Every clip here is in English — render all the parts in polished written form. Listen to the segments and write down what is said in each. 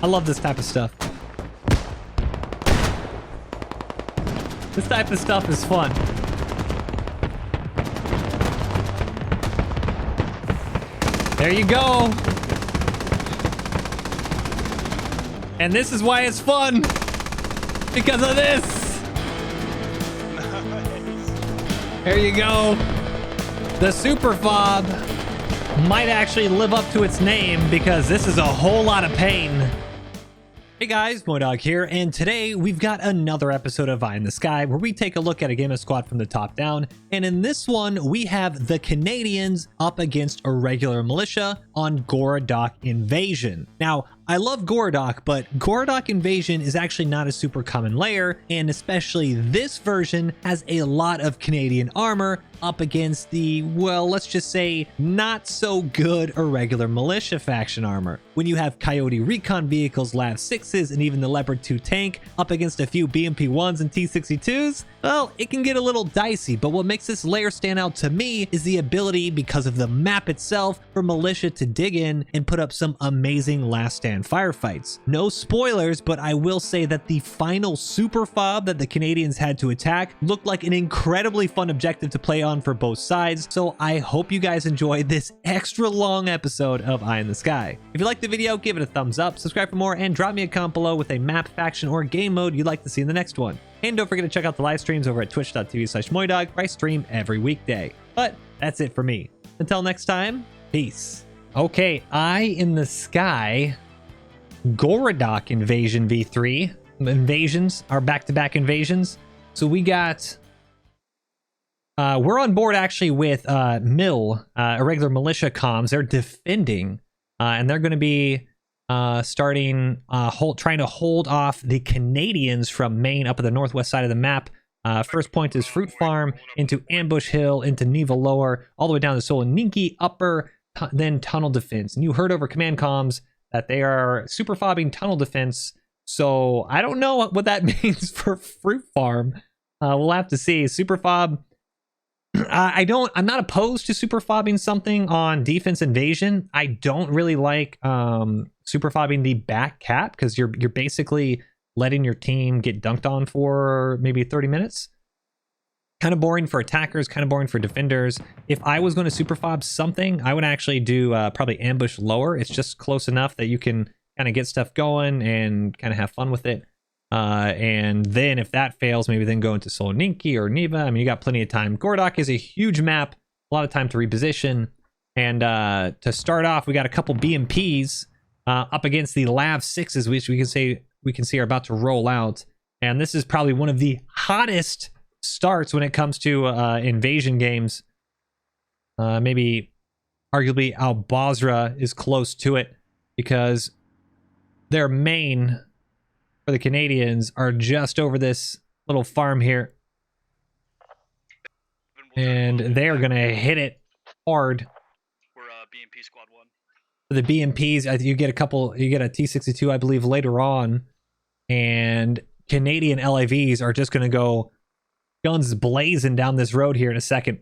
I love this type of stuff. This type of stuff is fun. There you go. And this is why it's fun. Because of this. Nice. There you go. The Super Fob might actually live up to its name because this is a whole lot of pain. Hey guys, MoiDawg here, and today we've got another episode of Eye in the Sky where we take a look at a game of squad from the top down, and in this one we have the Canadians up against a regular militia on Goldenshrimp Invasion. Now, I love Goldenshrimp, but Goldenshrimp Invasion is actually not a super common layer, and especially this version has a lot of Canadian armor up against the, well, let's just say not so good irregular militia faction armor. When you have Coyote recon vehicles, LAV 6s, and even the Leopard 2 tank up against a few BMP 1s and T62s, well, it can get a little dicey, but what makes this layer stand out to me is the ability, because of the map itself, for militia to dig in and put up some amazing last stand firefights. No spoilers, but I will say that the final super fob that the Canadians had to attack looked like an incredibly fun objective to play on for both sides, so I hope you guys enjoy this extra long episode of Eye in the Sky. If you liked the video, give it a thumbs up, subscribe for more, and drop me a comment below with a map, faction, or game mode you'd like to see in the next one. And don't forget to check out the live streams over at twitch.tv/MoiDawg, where I stream every weekday. But that's it for me. Until next time, peace. Okay, Eye in the Sky, Goldenshrimp Invasion v3. Invasions are back-to-back invasions. So we got... we're on board actually with irregular militia comms. They're defending, and they're going to be trying to hold off the Canadians from Maine up at the northwest side of the map. First point is Fruit Farm, into Ambush Hill, into Neva Lower, all the way down to Soloninki Upper, then Tunnel Defense. And you heard over command comms that they are super fobbing Tunnel Defense. So I don't know what that means for Fruit Farm. We'll have to see. Super fob. I'm not opposed to super fobbing something on defense invasion. I don't really like super fobbing the back cap because you're basically letting your team get dunked on for maybe 30 minutes. Kind of boring for attackers, kind of boring for defenders. If I was going to super fob something, I would actually do probably ambush lower. It's just close enough that you can kind of get stuff going and kind of have fun with it. And then if that fails, maybe then go into Soloninki or Neva. I mean, you got plenty of time. Goldenshrimp is a huge map, a lot of time to reposition. And to start off, we got a couple BMPs up against the LAV 6s, which we can see are about to roll out. And this is probably one of the hottest starts when it comes to invasion games. Maybe arguably Al Basra is close to it because their main for the Canadians are just over this little farm here. And they're going to hit it hard. We're BMP squad 1. For the BMPs, you get a T62, I believe, later on. And Canadian LAVs are just going to go guns blazing down this road here in a second.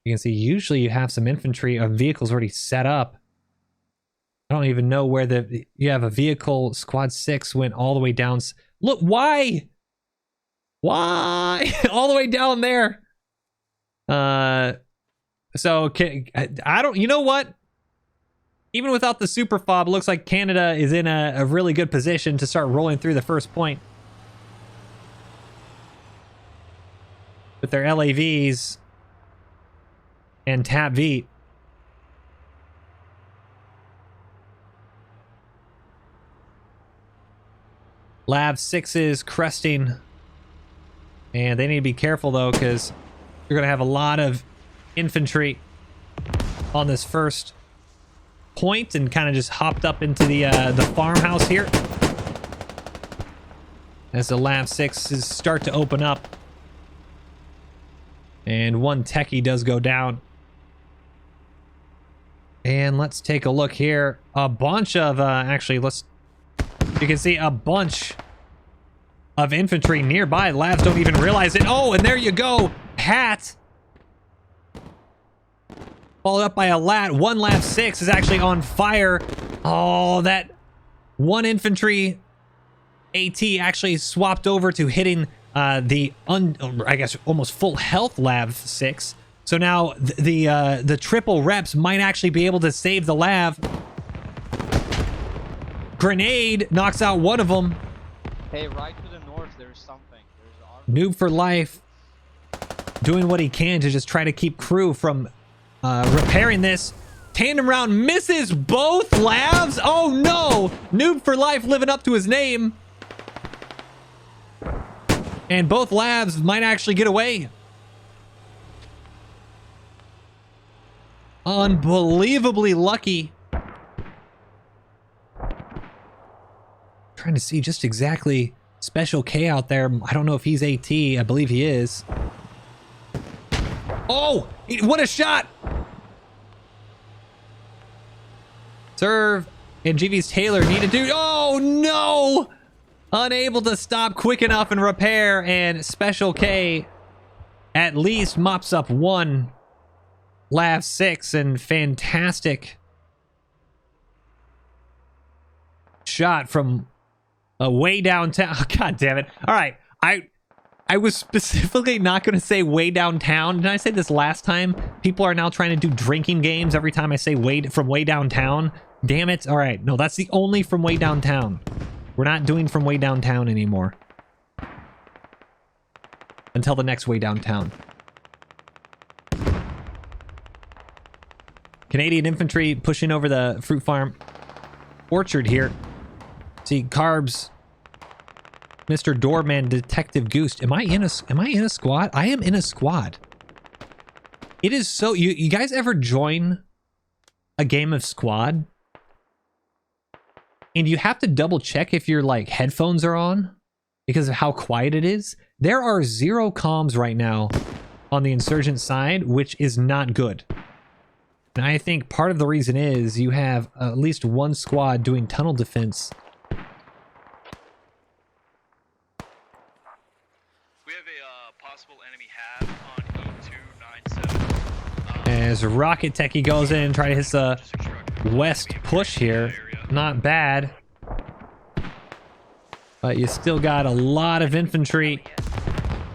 You can see usually you have some infantry of vehicles already set up. I don't even know where you have a vehicle. Squad 6 went all the way down. Look, why? Why? All the way down there. So I don't, you know what? Even without the super fob, it looks like Canada is in a really good position to start rolling through the first point. With their LAVs and Tab V. LAV 6s cresting. And they need to be careful though, because you're going to have a lot of infantry on this first point and kind of just hopped up into the farmhouse here. As the LAV 6s start to open up. And one techie does go down. And let's take a look here. A bunch of, you can see a bunch of infantry nearby. Labs don't even realize it. Oh, and there you go. Pat. Followed up by a lat. One Lav 6 is actually on fire. Oh, that one infantry AT actually swapped over to hitting I guess almost full health Lav 6. So now the triple reps might actually be able to save the Lav. Grenade knocks out one of them. Hey, right to the north, there's something. Noob for life doing what he can to just try to keep crew from repairing this. Tandem round misses both Lavs. Oh no! Noob for life living up to his name. And both Lavs might actually get away. Unbelievably lucky. Trying to see just exactly Special K out there. I don't know if he's AT. I believe he is. Oh, what a shot. Serve and GV's Taylor need to do. Oh no! Unable to stop quick enough and repair, and Special K at least mops up one Lav 6, and fantastic shot from way downtown. Oh, God damn it. All right. I was specifically not going to say way downtown. Didn't I say this last time? People are now trying to do drinking games every time I say from way downtown. Damn it. All right. No, that's the only from way downtown. We're not doing from way downtown anymore. Until the next way downtown. Canadian infantry pushing over the fruit farm orchard here. See, Carbs, Mr. Doorman, Detective Goose. Am I in a squad? I am in a squad. It is so... You guys ever join a game of squad? And you have to double check if your like headphones are on because of how quiet it is. There are 0 comms right now on the insurgent side, which is not good. And I think part of the reason is you have at least one squad doing tunnel defense. We have a possible enemy have on E297. As Rocket Techie goes in and try to hit the west push here. Not bad. But you still got a lot of infantry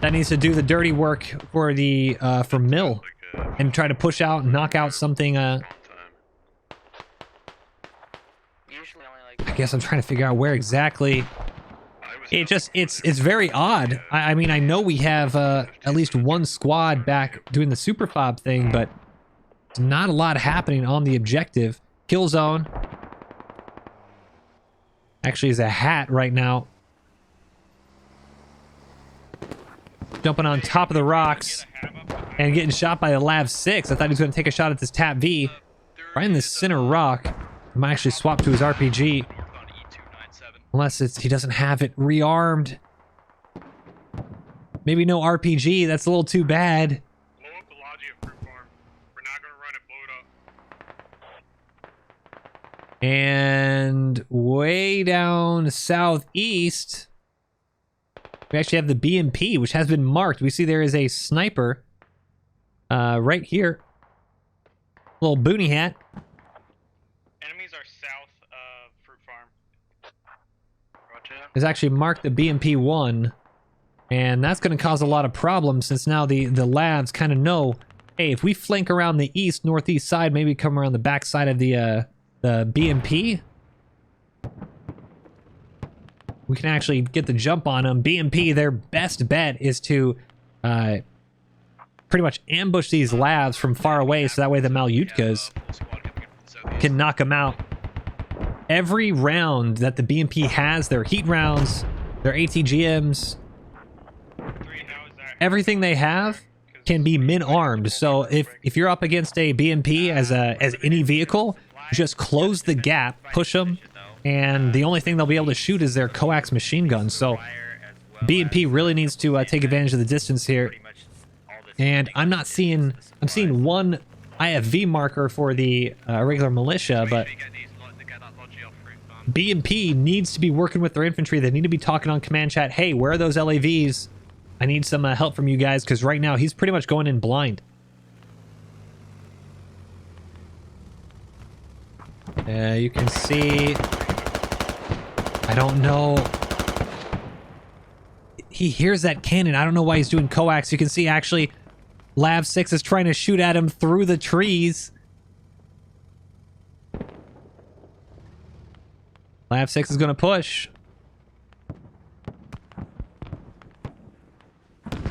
that needs to do the dirty work for the for Mill and try to push out and knock out something. I guess I'm trying to figure out where exactly. It's very odd. I mean, I know we have at least one squad back doing the super fob thing, but there's not a lot happening on the objective. Kill zone actually is a hat right now. Jumping on top of the rocks and getting shot by a Lav 6. I thought he was going to take a shot at this Tap V. Right in the center rock. I might actually swap to his RPG. Unless he doesn't have it rearmed. Maybe no RPG. That's a little too bad. Blow up the Logitech fruit farm. We're not going to run it. Blow it up. And way down southeast, we actually have the BMP, which has been marked. We see there is a sniper right here. Little boonie hat. Enemies are south of fruit farm. Roger. Is actually marked the BMP-1. And that's going to cause a lot of problems since now the labs kind of know, hey, if we flank around the east, northeast side, maybe come around the back side of the BMP, we can actually get the jump on them. BMP, their best bet is to pretty much ambush these labs from far away so that way the Malyutkas can knock them out. Every round that the BMP has, their heat rounds, their ATGMs, everything they have can be min-armed. So if you're up against a BMP as any vehicle, just close the gap, push them, and the only thing they'll be able to shoot is their coax machine guns. So BMP really needs to take advantage of the distance here. And I'm seeing one IFV marker for the regular militia, but BMP needs to be working with their infantry. They need to be talking on command chat. Hey, where are those LAVs? I need some help from you guys, because right now he's pretty much going in blind. You can see... I don't know. He hears that cannon. I don't know why he's doing coax. You can see actually Lav 6 is trying to shoot at him through the trees. Lav 6 is going to push.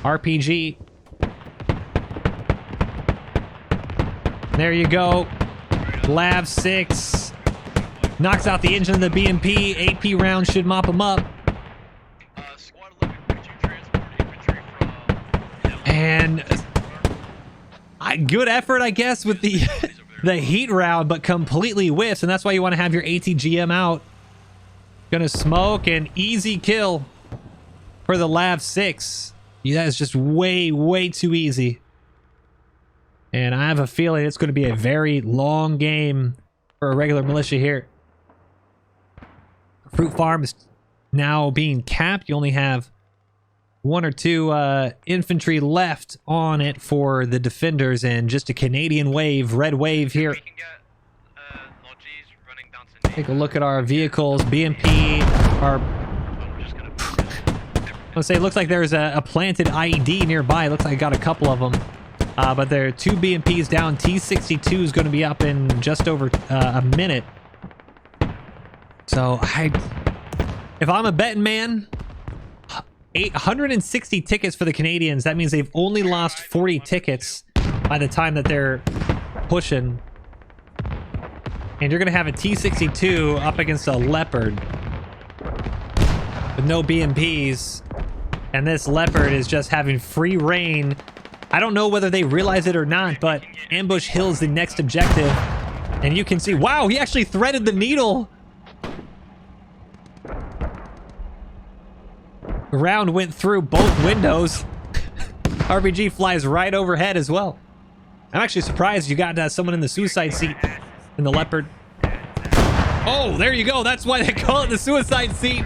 RPG. There you go. Lav 6 knocks out the engine of the BMP. AP round should mop him up. Squad 11, could you transport infantry from... And good effort, I guess, with the the heat round, but completely whiffs, and that's why you want to have your ATGM out. Gonna smoke an easy kill for the Lav 6. That is just way, way too easy. And I have a feeling it's going to be a very long game for a regular militia here. Fruit farm is now being capped. You only have 1 or 2 infantry left on it for the defenders, and just a Canadian wave, red wave here. We can get Logis running down to... Take a look at our vehicles. BMP are... We're just gonna... Let's say it looks like there's a planted IED nearby. It looks like I got a couple of them. But there are 2 BMPs down. T62 is going to be up in just over a minute. So if I'm a betting man, 860 tickets for the Canadians. That means they've only lost 40 tickets by the time that they're pushing. And you're going to have a T62 up against a Leopard with no BMPs. And this Leopard is just having free reign. I don't know whether they realize it or not, but Ambush Hill is the next objective. And you can see, wow, he actually threaded the needle. The round went through both windows. RPG flies right overhead as well. I'm actually surprised you got someone in the suicide seat in the Leopard. Oh, there you go. That's why they call it the suicide seat.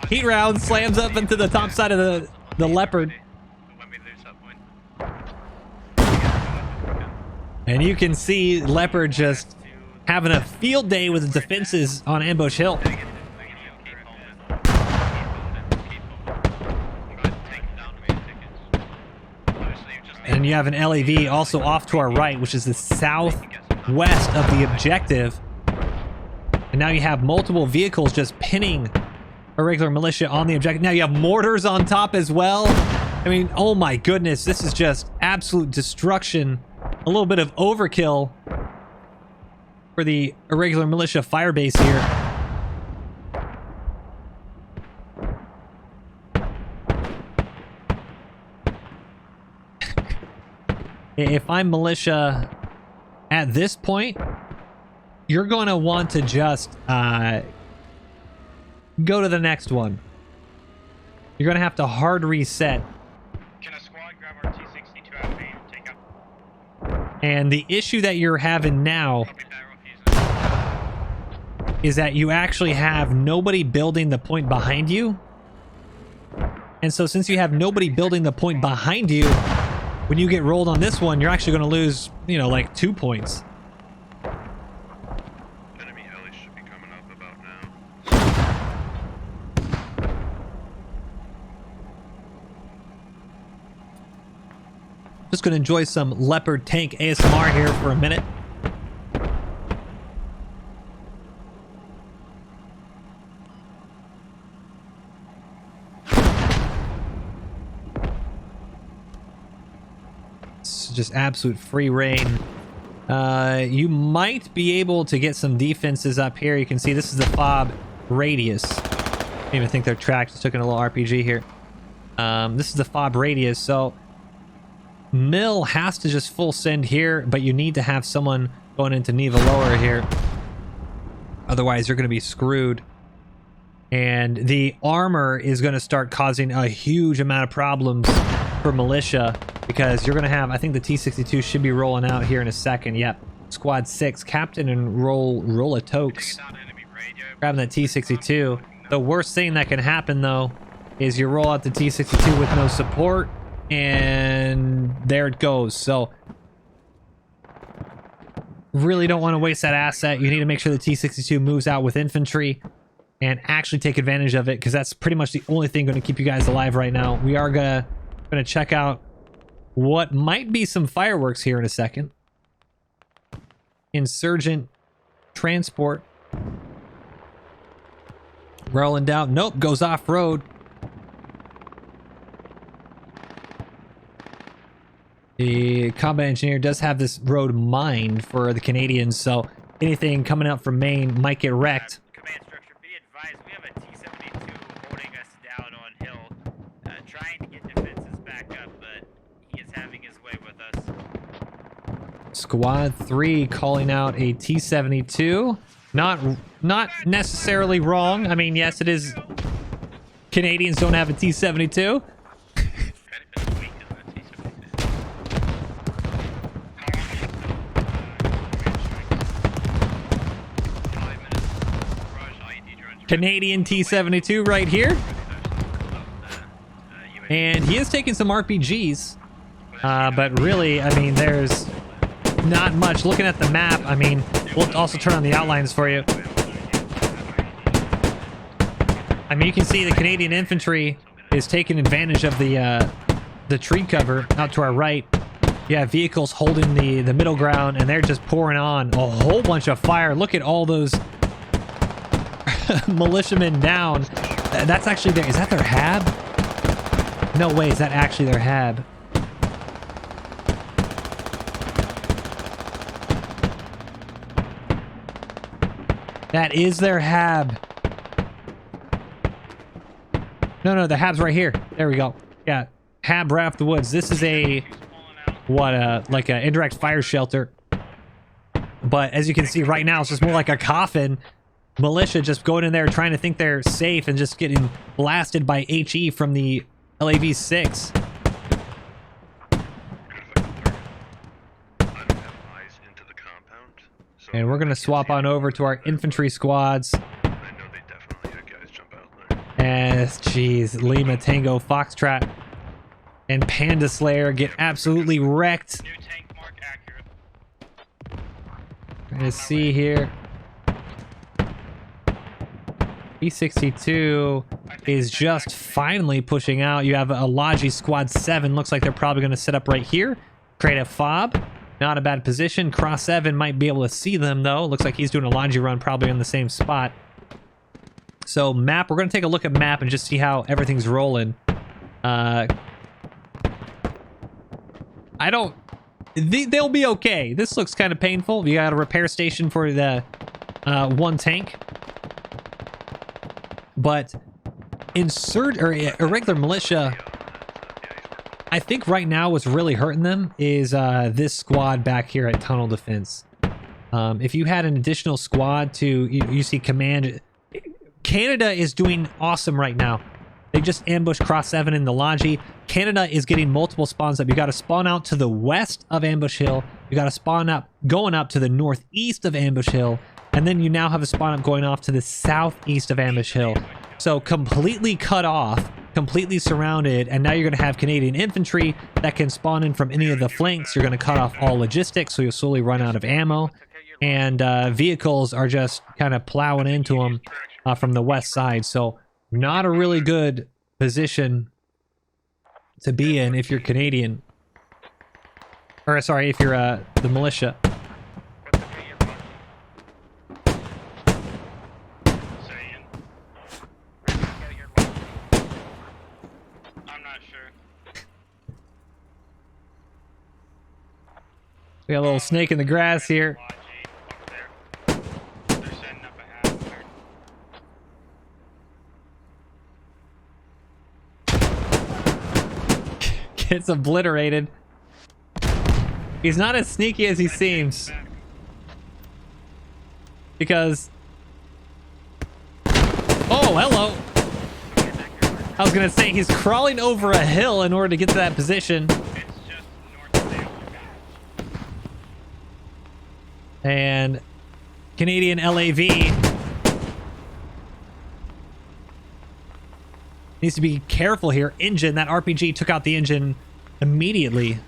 Heat round slams up into the top side of the Leopard. And you can see Leopard just having a field day with the defenses on Ambush Hill. And you have an LAV also off to our right, which is the southwest of the objective. And now you have multiple vehicles just pinning a regular militia on the objective. Now you have mortars on top as well. I mean, oh my goodness, this is just absolute destruction. A little bit of overkill for the irregular militia firebase here. If I'm militia at this point, you're going to want to just go to the next one. You're going to have to hard reset. Can a squad grab our T62 out and take out? And the issue that you're having now is that you actually have nobody building the point behind you. And so since you have nobody building the point behind you, when you get rolled on this one, you're actually going to lose, you know, like 2 points. Enemy heli should be coming up about now. Just going to enjoy some Leopard tank ASMR here for a minute. Just absolute free reign. You might be able to get some defenses up here. You can see this is the FOB radius. I don't even think they're tracked. Just took in a little RPG here. This is the FOB radius, so Mill has to just full send here, but you need to have someone going into Neva lower here. Otherwise, you're going to be screwed. And the armor is going to start causing a huge amount of problems for militia, because you're going to have, I think the T62 should be rolling out here in a second. Yep. Squad 6, Captain and roll a Tokes. Grabbing that T62. The worst thing that can happen, though, is you roll out the T62 with no support, and there it goes. So really don't want to waste that asset. You need to make sure the T-62 moves out with infantry and actually take advantage of it, because that's pretty much the only thing going to keep you guys alive right now. We are gonna check out what might be some fireworks here in a second. Insurgent transport rolling down. Nope, goes off-road. The combat engineer does have this road mined for the Canadians, so anything coming out from Maine might get wrecked. Command structure, be advised, we have a T-72 holding us down on hill, trying to get defenses back up, but he is having his way with us. Squad 3 calling out a T-72. Not necessarily wrong. I mean, yes, it is. Canadians don't have a T-72. Canadian T-72 right here. And he is taking some RPGs. But really, I mean, there's not much. Looking at the map, I mean, we'll also turn on the outlines for you. I mean, you can see the Canadian infantry is taking advantage of the tree cover out to our right. You have vehicles holding the middle ground, and they're just pouring on a whole bunch of fire. Look at all those militiamen down. That's actually is that their hab? No way, is that actually their hab? That is their hab. No, the hab's right here. There we go. Yeah, hab right off the woods. This is a like a indirect fire shelter. But as you can see right now, it's just more like a coffin. Militia just going in there trying to think they're safe and just getting blasted by HE from the LAV-6. And we're going to swap on over to our infantry squads. And, geez, Lima, Tango, Foxtrot, and Panda Slayer get absolutely wrecked. New tank mark accurate. Let's see here. E62 is just finally pushing out. You have a Logi Squad 7. Looks like they're probably going to set up right here. Create a FOB. Not a bad position. Cross 7 might be able to see them, though. Looks like he's doing a Logi run probably on the same spot. So, map. We're going to take a look at map and just see how everything's rolling. They'll be okay. This looks kind of painful. You got a repair station for the one tank. But irregular militia, I think right now what's really hurting them is this squad back here at Tunnel Defense. If you had an additional squad to, you see command, Canada is doing awesome right now. They just ambushed Cross 7 in the Logi. Canada is getting multiple spawns up. You got to spawn out to the west of Ambush Hill. You got to spawn up, going up to the northeast of Ambush Hill. And then you now have a spawn up going off to the southeast of Ambush Hill. So completely cut off, completely surrounded, and now you're going to have Canadian infantry that can spawn in from any of the flanks. You're going to cut off all logistics, so you'll slowly run out of ammo. And vehicles are just kind of plowing into them from the west side. So not a really good position to be in if you're Canadian. Or sorry, if you're the militia. We got a little snake in the grass here. Gets obliterated. He's not as sneaky as he seems. Because... Oh, hello! I was gonna say, he's crawling over a hill in order to get to that position. And Canadian LAV needs to be careful here. Engine, that RPG took out the engine immediately.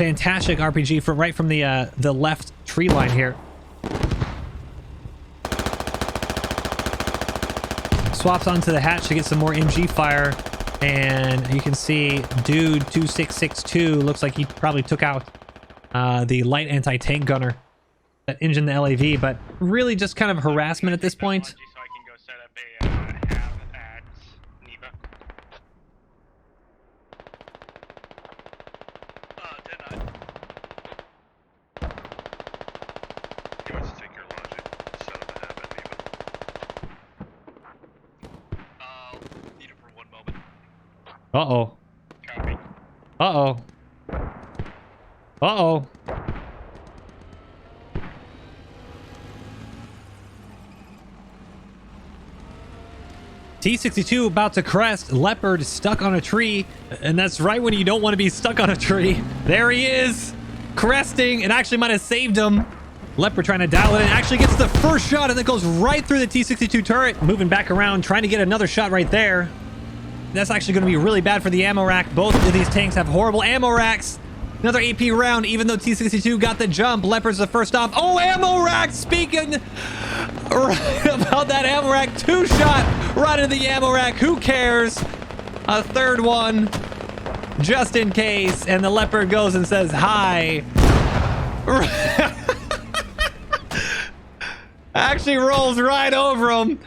Fantastic RPG from right from the left tree line here. Swaps onto the hatch to get some more MG fire, and you can see dude 2662 looks like he probably took out the light anti-tank gunner that engined the LAV, but really just kind of harassment at this point. So I can go set up a hab at Neva. 10-9. He wants to take your logic, set up a hab at Neva. Need it for 1 moment. Uh-oh. Copy. Uh-oh. Uh-oh. T62 about to crest. Leopard stuck on a tree. And that's right when you don't want to be stuck on a tree. There he is. Cresting. It actually might have saved him. Leopard trying to dial it in. Actually gets the first shot and it goes right through the T62 turret. Moving back around, trying to get another shot right there. That's actually going to be really bad for the ammo rack. Both of these tanks have horrible ammo racks. Another AP round, even though T62 got the jump. Leopard's the first off. Oh, ammo rack! Speaking right about that ammo rack. 2-shot right into the ammo rack. Who cares? A third one, just in case. And the Leopard goes and says, hi. Actually rolls right over him.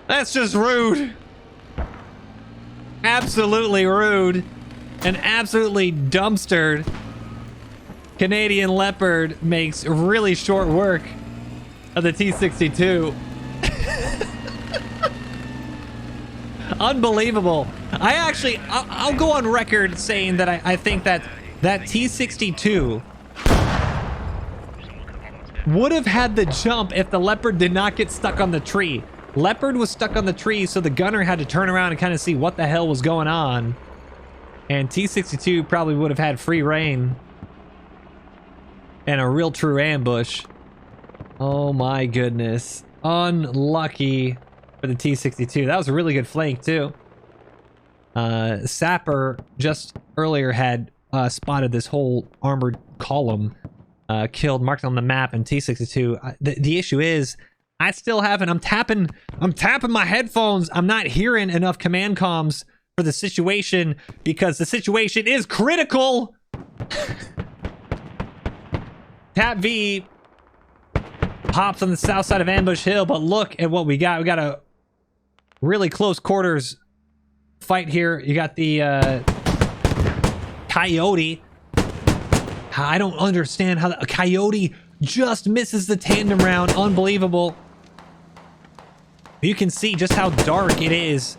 That's just rude. Absolutely rude. And absolutely dumpstered. Canadian Leopard makes really short work of the T62. Unbelievable. I'll go on record saying that I think that T62 would have had the jump if the Leopard did not get stuck on the tree. Leopard was stuck on the tree, so the gunner had to turn around and kind of see what the hell was going on. And T62 probably would have had free reign and a real true ambush. Oh my goodness. Unlucky for the T62. That was a really good flank too. Sapper just earlier had spotted this whole armored column, killed, marked on the map, and T62. The issue is, I still haven't. I'm tapping my headphones. I'm not hearing enough command comms for the situation because the situation is critical. Tap V pops on the south side of Ambush Hill, but look at what we got. We got a really close quarters fight here. You got the Coyote. I don't understand how a Coyote just misses the tandem round. Unbelievable. You can see just how dark it is.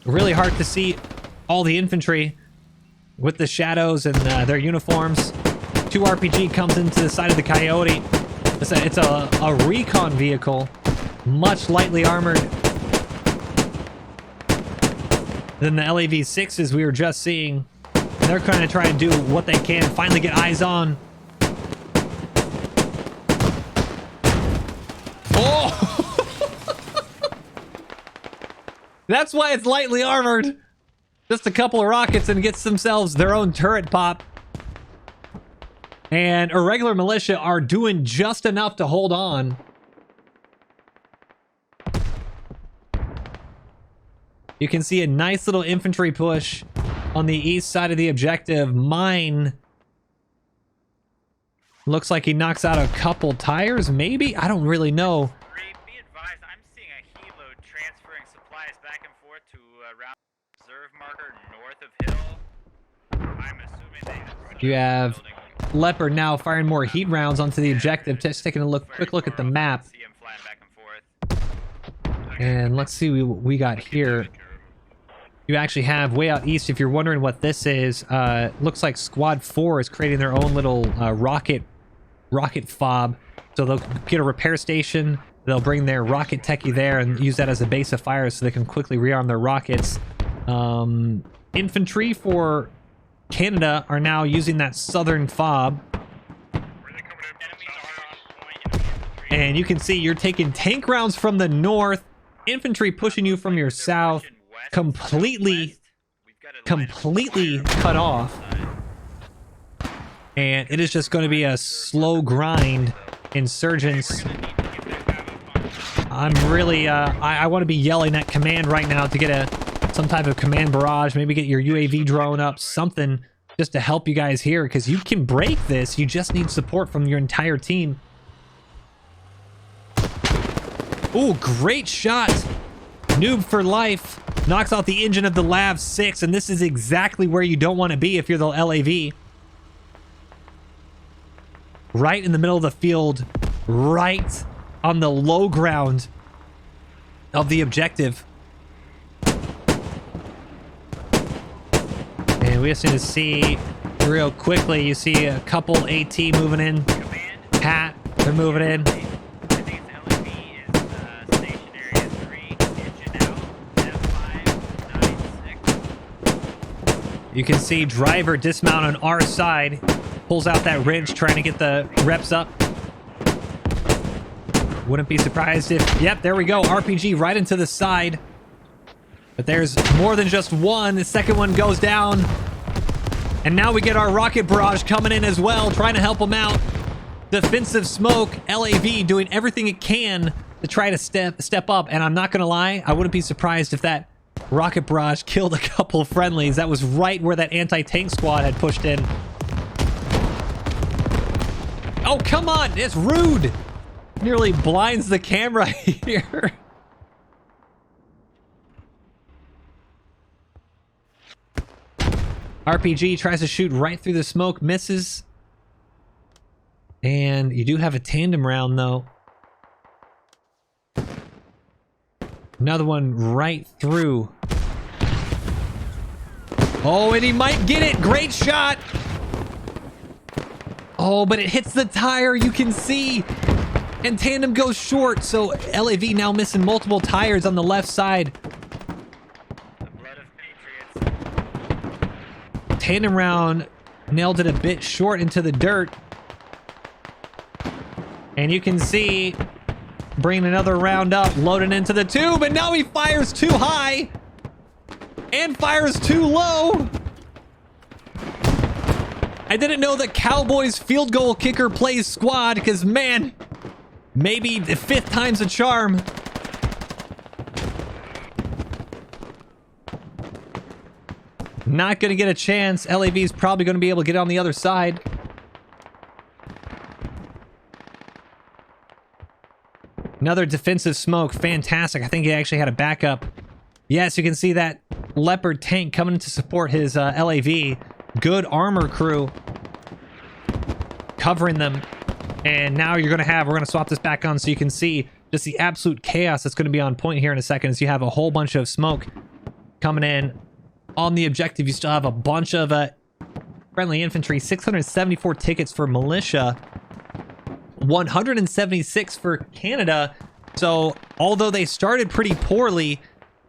Really hard to see all the infantry with the shadows and their uniforms. 2 RPG comes into the side of the Coyote. It's a recon vehicle, much lightly armored than the LAV-6s we were just seeing. And they're kind of trying to do what they can, finally get eyes on. Oh! That's why it's lightly armored. Just a couple of rockets and gets themselves their own turret pop. And irregular militia are doing just enough to hold on. You can see a nice little infantry push on the east side of the objective. Mine looks like he knocks out a couple tires, maybe? I don't really know. Be advised, I'm seeing a helo transferring supplies back and forth to around reserve marker north of hill. I'm assuming they You have Leopard now firing more heat rounds onto the objective. Just taking a quick look at the map. See him flying back and forth. And let's see what we got here. You actually have way out east, if you're wondering what this is, looks like Squad 4 is creating their own little rocket FOB. So they'll get a repair station, they'll bring their rocket techie there and use that as a base of fire so they can quickly rearm their rockets. Infantry for Canada are now using that southern FOB. And you can see you're taking tank rounds from the north, infantry pushing you from your south, completely cut off. And it is just going to be a slow grind. Insurgents. I'm really, I want to be yelling at command right now to get some type of command barrage. Maybe get your UAV drone up, something just to help you guys here, because you can break this. You just need support from your entire team. Ooh, great shot. Noob for life. Knocks out the engine of the Lav 6, and this is exactly where you don't want to be if you're the LAV. Right in the middle of the field, right on the low ground of the objective. And we just need to see real quickly, you see a couple AT moving in. Pat, they're moving in. You can see driver dismount on our side. Pulls out that wrench, trying to get the reps up. Wouldn't be surprised if... Yep, there we go. RPG right into the side. But there's more than just one. The second one goes down. And now we get our rocket barrage coming in as well, trying to help them out. Defensive smoke. LAV doing everything it can to try to step up. And I'm not going to lie, I wouldn't be surprised if that rocket barrage killed a couple friendlies. That was right where that anti-tank squad had pushed in. Oh, come on! It's rude! Nearly blinds the camera here. RPG tries to shoot right through the smoke, misses. And you do have a tandem round, though. Another one right through. Oh, and he might get it! Great shot! Oh, but it hits the tire, you can see. And tandem goes short, so LAV now missing multiple tires on the left side. The blood of patriots. Tandem round nailed it a bit short into the dirt. And you can see bringing another round up, loading into the tube, and now he fires too high and fires too low. I didn't know that Cowboys field goal kicker plays squad, because man, maybe the 5th time's a charm. Not gonna get a chance. LAV's probably gonna be able to get on the other side. Another defensive smoke, fantastic. I think he actually had a backup. Yes, you can see that Leopard tank coming to support his LAV. Good armor crew covering them. And now we're gonna swap this back on so you can see just the absolute chaos that's gonna be on point here in a second, as you have a whole bunch of smoke coming in on the objective. You still have a bunch of friendly infantry, 674 tickets for militia, 176 for Canada. So although they started pretty poorly,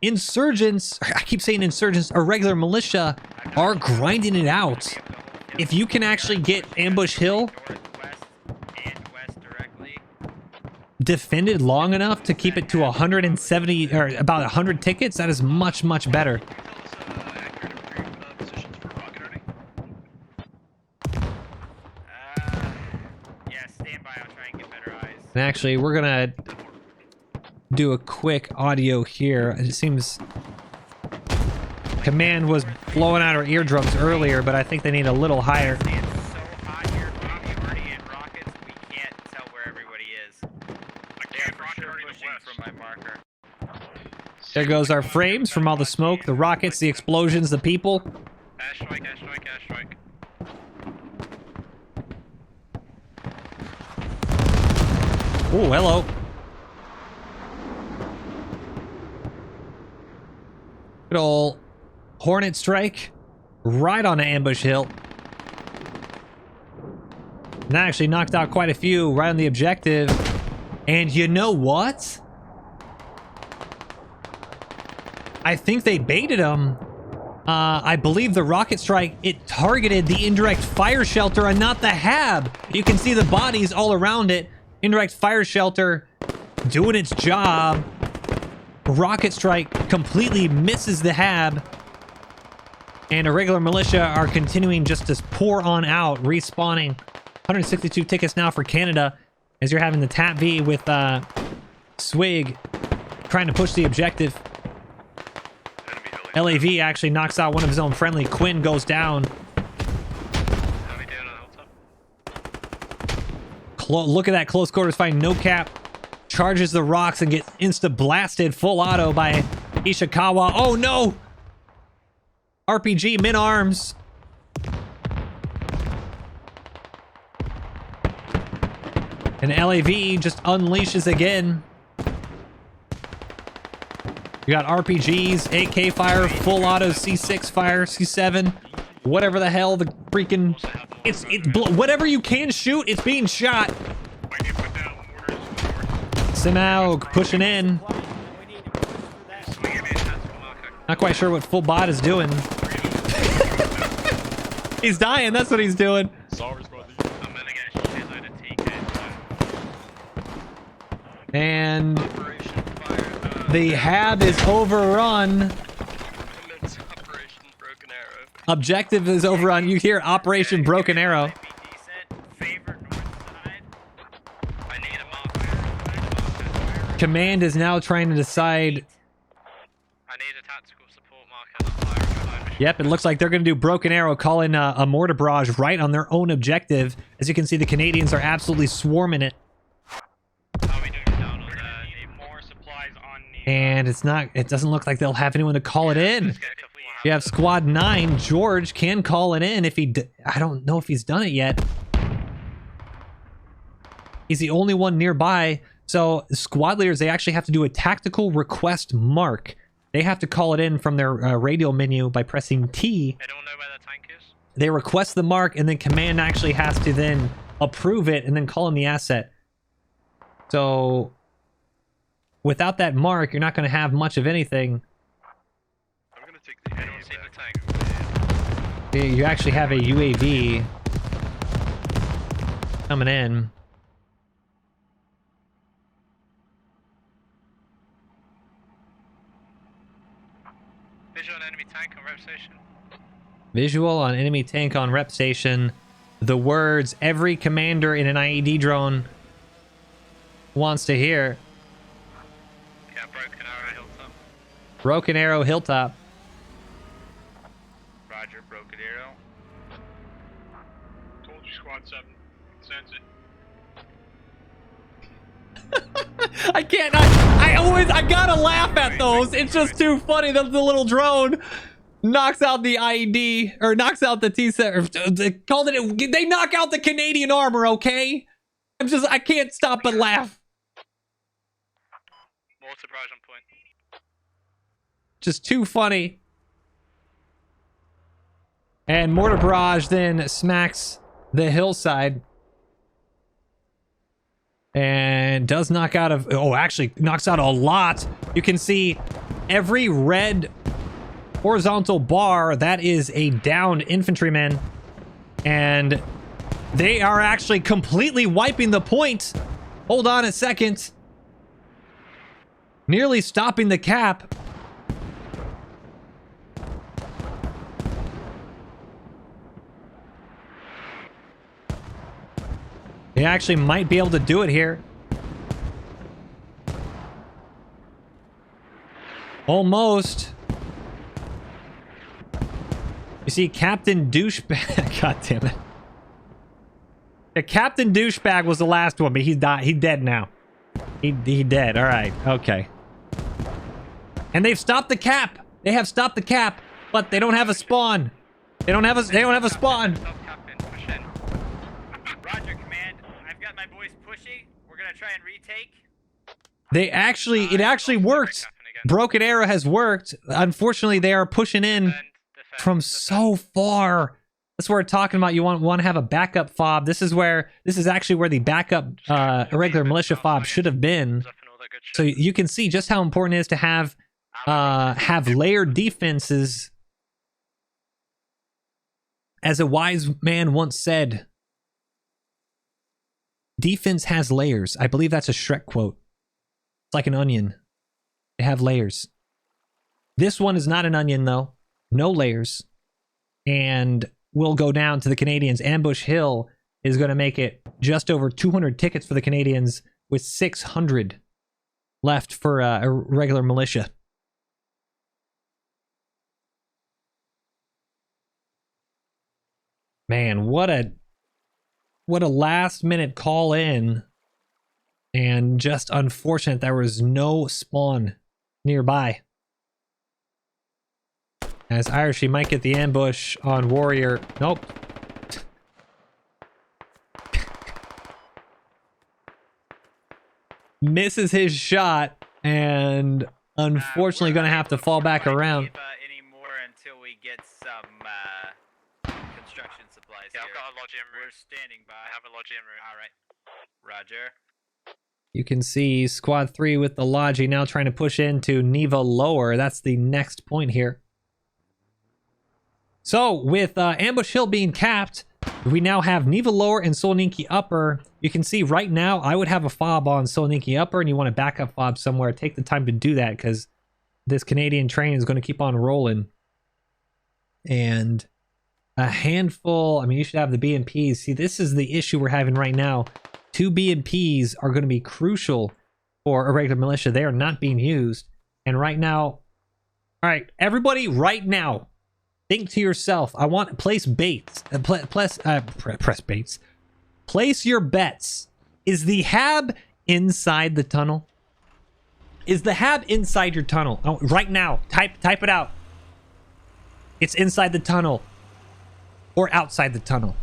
insurgents, I keep saying insurgents, or regular militia are grinding it out. If you can actually get Ambush Hill defended long enough to keep it to 170 or about 100 tickets, that is much, much better. Yeah, stand by. I'll try and get better eyes. And actually, we're gonna do a quick audio here. It seems command was blowing out our eardrums earlier, but I think they need a little higher. It's so hot here, Bobby, already in rockets, we can't tell where everybody is. They're for sure pushing from my marker. There goes our frames from all the smoke, the rockets, the explosions, the people. Airstrike, airstrike, airstrike. Oh, hello. Good ol' Hornet strike right on the ambush hill. And that actually knocked out quite a few right on the objective. And you know what? I think they baited them. I believe the rocket strike, it targeted the indirect fire shelter and not the hab. You can see the bodies all around it. Indirect fire shelter doing its job. Rocket strike completely misses the hab. And irregular militia are continuing just to pour on out, respawning. 162 tickets now for Canada as you're having the tap V with Swig trying to push the objective. LAV actually knocks out one of his own friendly. Quinn goes down. Look at that close quarters fight. No cap. Charges the rocks and gets insta-blasted full auto by Ishikawa. Oh no! RPG mid-arms. And LAV just unleashes again. You got RPGs, AK fire, full auto, C6 fire, C7, whatever the hell the freaking... whatever you can shoot, it's being shot. Simaug pushing in. Not quite sure what full bot is doing. He's dying, that's what he's doing. And the hab is overrun. Objective is overrun. You hear Operation Broken Arrow. Command is now trying to decide. I need a tactical support marker. Yep, it looks like they're going to do Broken Arrow, call in a mortar barrage right on their own objective. As you can see, the Canadians are absolutely swarming it. And it's not, it doesn't look like they'll have anyone to call it in. You have squad 9. George can call it in if he, I don't know if he's done it yet. He's the only one nearby. So squad leaders, they actually have to do a tactical request mark. They have to call it in from their radial menu by pressing T. I don't know where the tank is. They request the mark and then command actually has to then approve it and then call in the asset. So without that mark, you're not going to have much of anything. I'm gonna take the I don't see the tank. You actually have a UAV coming in. Visual on enemy tank on rep station. Visual on enemy tank on rep station. The words every commander in an IED drone wants to hear. Yeah, Broken Arrow Hilltop. Broken Arrow Hilltop. Roger, Broken Arrow. Told you, Squad 7. Sense it. I can't. I gotta laugh at those. It's just too funny that the little drone knocks out the IED or knocks out the T-7. They called it. They knock out the Canadian armor. Okay. I can't stop but laugh. Mortar barrage on point. Just too funny. And mortar barrage then smacks the hillside. And does knock out of... Oh, actually knocks out a lot. You can see every red horizontal bar. That is a downed infantryman. And they are actually completely wiping the point. Hold on a second. Nearly stopping the cap. They actually might be able to do it here. Almost. You see Captain Douchebag. God damn it. The Captain Douchebag was the last one, but he's died. He's dead now. He dead. All right. Okay. And they've stopped the cap. They have stopped the cap, but they don't have a spawn. They don't have a spawn. Roger, command. I've got my boys pushing. We're gonna try and retake. It actually worked. Broken Arrow has worked. Unfortunately, they are pushing in from so far. That's what we're talking about. You want to have a backup FOB. This is actually where the backup irregular militia FOB should have been. So you can see just how important it is to have layered defenses. As a wise man once said, defense has layers. I believe that's a Shrek quote. It's like an onion. They have layers. This one is not an onion, though. No layers. and will go down to the Canadians. Ambush Hill is going to make it just over 200 tickets for the Canadians, with 600 left for a regular militia. Man, what a last minute call in, and just unfortunate there was no spawn nearby. As Irish, he might get the ambush on Warrior. Nope. Misses his shot, and unfortunately going to have to fall back around. Anymore until we get some construction supplies. Yeah, here. I've got a lodge en route. We're standing by. I have a lodge en route. All right. Roger. You can see Squad 3 with the Logi now trying to push into Neva Lower. That's the next point here. So, with Ambush Hill being capped, we now have Neva Lower and Solniki Upper. You can see right now, I would have a FOB on Solniki Upper, and you want to back up FOB somewhere. Take the time to do that, because this Canadian train is going to keep on rolling. And a handful, I mean, you should have the BMPs. See, this is the issue we're having right now. 2 BMPs are going to be crucial for a regular militia. They are not being used. And right now, all right, everybody right now, think to yourself, I want to place baits. Press baits. Place your bets. Is the hab inside the tunnel? Is the hab inside your tunnel? Oh, right now, type it out. It's inside the tunnel or outside the tunnel.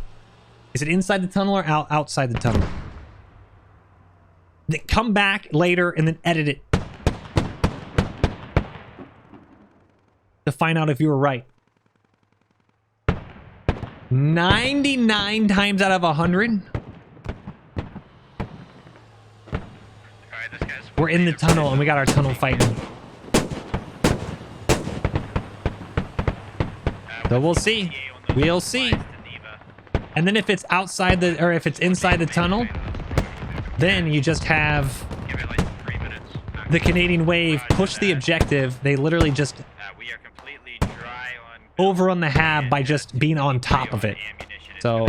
Is it inside the tunnel or outside the tunnel? Then come back later and then edit it to find out if you were right. 99 times out of 100, we're in the tunnel and we got our tunnel fighting. So we'll see. We'll see. And then if it's outside the, or if it's inside the tunnel, then you just have the Canadian wave push the objective. They literally just overrun the hab by just being on top of it. So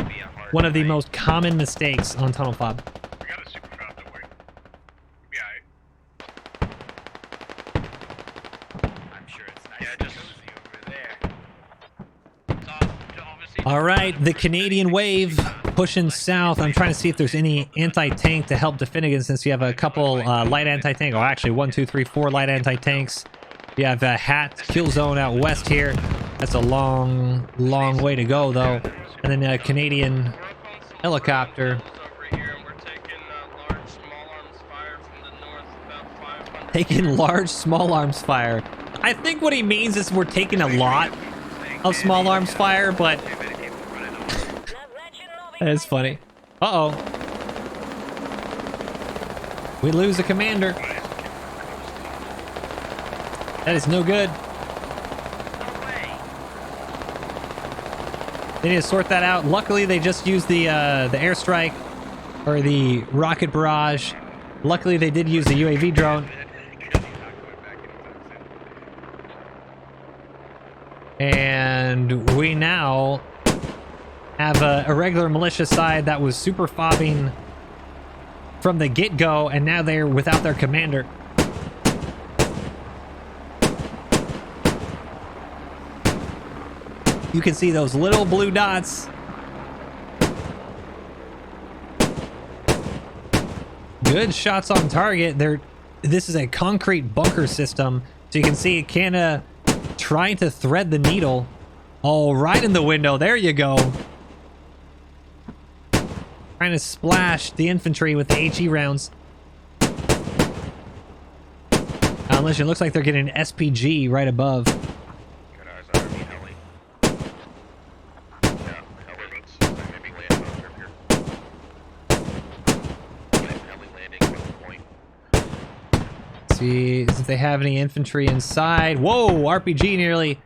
one of the most common mistakes on tunnel FOB. We got a super fob, don't worry. Yeah. I'm sure it's nice and cozy over there. All right, the Canadian wave pushing south. I'm trying to see if there's any anti-tank to help defend against, since you have a couple light anti-tank, or actually 1, 2, 3, 4 light anti-tanks. You have a hat kill zone out west here. That's a long way to go, though. And then a Canadian helicopter. Taking large small arms fire. I think what he means is we're taking a lot of small arms fire, but that is funny. Uh-oh. We lose a commander. That is no good. They need to sort that out. Luckily, they just used the airstrike, or the rocket barrage. Luckily, they did use the UAV drone. And we now have a regular militia side that was super fobbing from the get-go, and now they're without their commander. You can see those little blue dots. Good shots on target. This is a concrete bunker system, so you can see Canada trying to thread the needle. Oh, right in the window. There you go. Trying to splash the infantry with the HE rounds. Unless it looks like they're getting an SPG right above. See if they have any infantry inside. Whoa, RPG nearly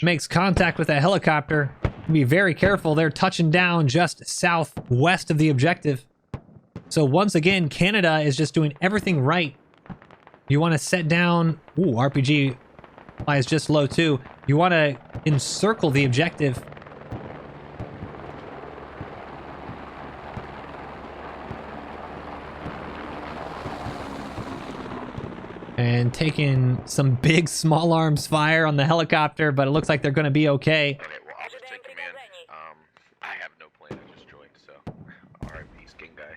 makes contact with that helicopter. Be very careful. They're touching down just southwest of the objective. So once again, Canada is just doing everything right. You want to set down... Ooh, RPG flies just low too. You want to encircle the objective. And taking some big small arms fire on the helicopter, but it looks like they're going to be okay. Okay, well, I'll just take command. I have no plan. I just joined, so. Alright, peace, King Guy.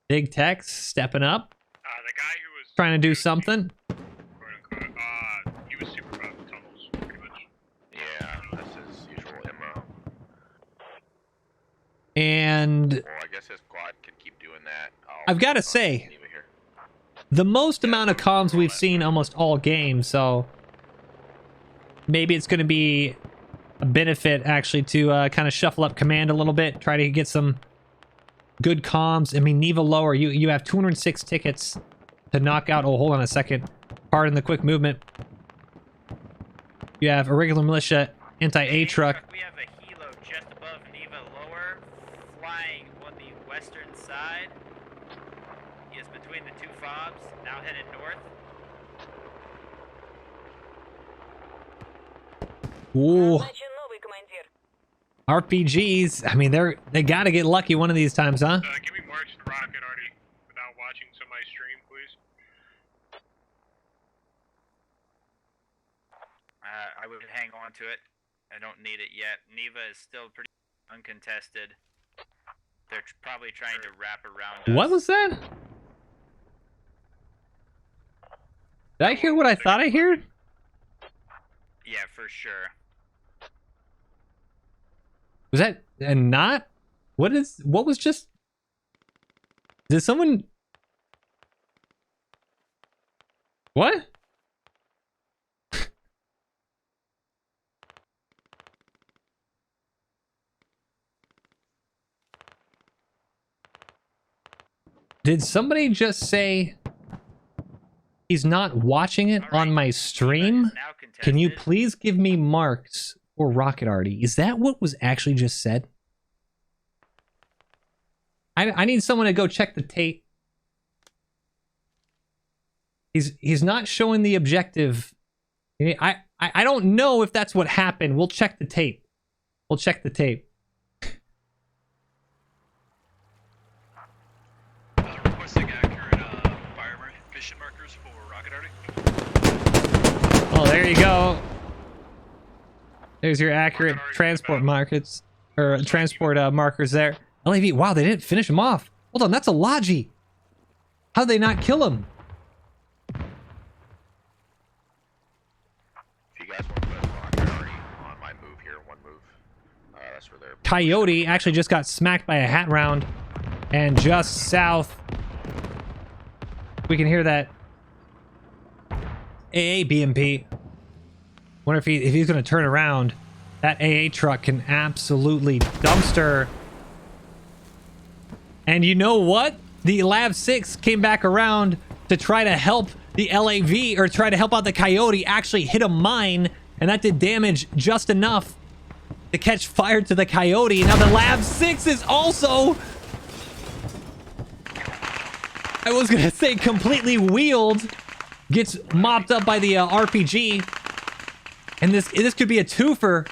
Big Tex stepping up, The guy who was trying to do something. quote unquote, he was super bad with tunnels, pretty much. Yeah, that's his usual MO. And Well, I guess his squad can keep doing that. I've got to say, the most amount of comms we've seen almost all game, so maybe it's going to be a benefit actually to kind of shuffle up command a little bit, try to get some good comms. I mean, Neva lower, you have 206 tickets to knock out. Oh, hold on a second. Pardon the quick movement. You have irregular militia, anti-A truck. We have a helo just above Neva lower, flying on the western side. He is between the two FOBs, now headed north. Ooh. RPGs. I mean, they got to get lucky one of these times, huh? Give me marks to rocket already without watching somebody's stream, please. I would hang on to it. I don't need it yet. Neva is still pretty uncontested. They're probably trying to wrap around us. What was that? Did I hear what I thought I heard? Yeah, for sure. Was that not? What was just? Did someone? What? Did somebody just say he's not watching it on my stream? Can you please give me marks for Rocket Arty? Is that what was actually just said? I need someone to go check the tape. He's not showing the objective. I don't know if that's what happened. We'll check the tape. We'll check the tape. Requesting accurate fire mission markers for Rocket Arty. Oh, there you go. There's your accurate transport markets, or transport markers there. LAV, wow, they didn't finish him off. Hold on, that's a Logi. How'd they not kill him? If you guys want to put Rocket Arty on my move here, one move. That's where they're... Coyote actually just got smacked by a hat round. And just south, we can hear that AA BMP. Wonder if he's going to turn around. That AA truck can absolutely dumpster. And you know what? The Lab 6 came back around to try to help the LAV, or try to help out the Coyote, actually hit a mine, and that did damage just enough to catch fire to the Coyote. Now the Lab 6 is also... I was gonna say completely wheeled, gets mopped up by the RPG, and this could be a twofer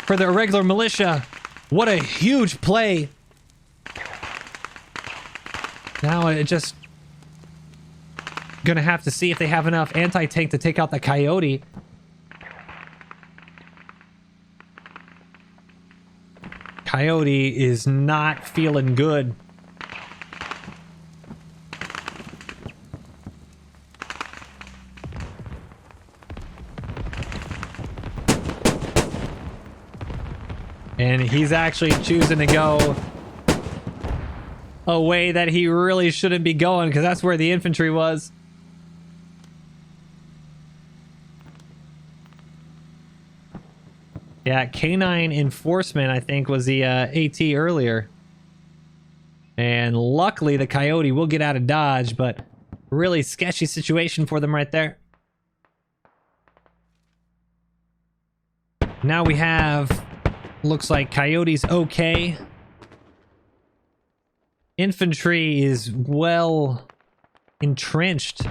for the irregular militia. What a huge play! Now it just gonna have to see if they have enough anti-tank to take out the Coyote. Coyote is not feeling good. And he's actually choosing to go a way that he really shouldn't be going, because that's where the infantry was. Yeah, K9 Enforcement, I think, was the AT earlier. And luckily, the Coyote will get out of Dodge, but really sketchy situation for them right there. Now we have... Looks like Coyote's okay. Infantry is well entrenched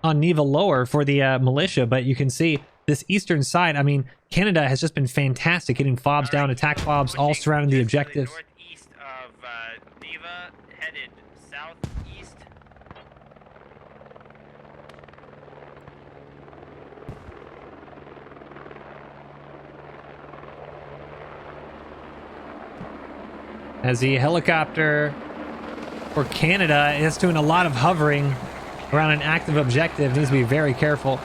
on Neva Lower for the militia, but you can see this eastern side. I mean, Canada has just been fantastic getting FOBs down, attack FOBs all surrounding the objectives. Northeast of Neva, headed southeast. As the helicopter for Canada is doing a lot of hovering around an active objective, needs to be very careful.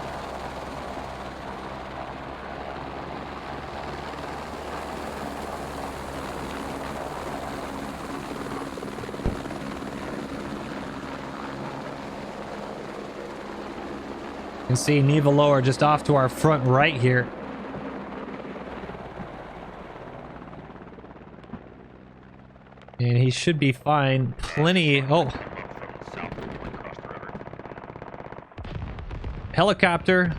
You can see Neva Lower just off to our front right here. And he should be fine. Plenty. Oh. Helicopter.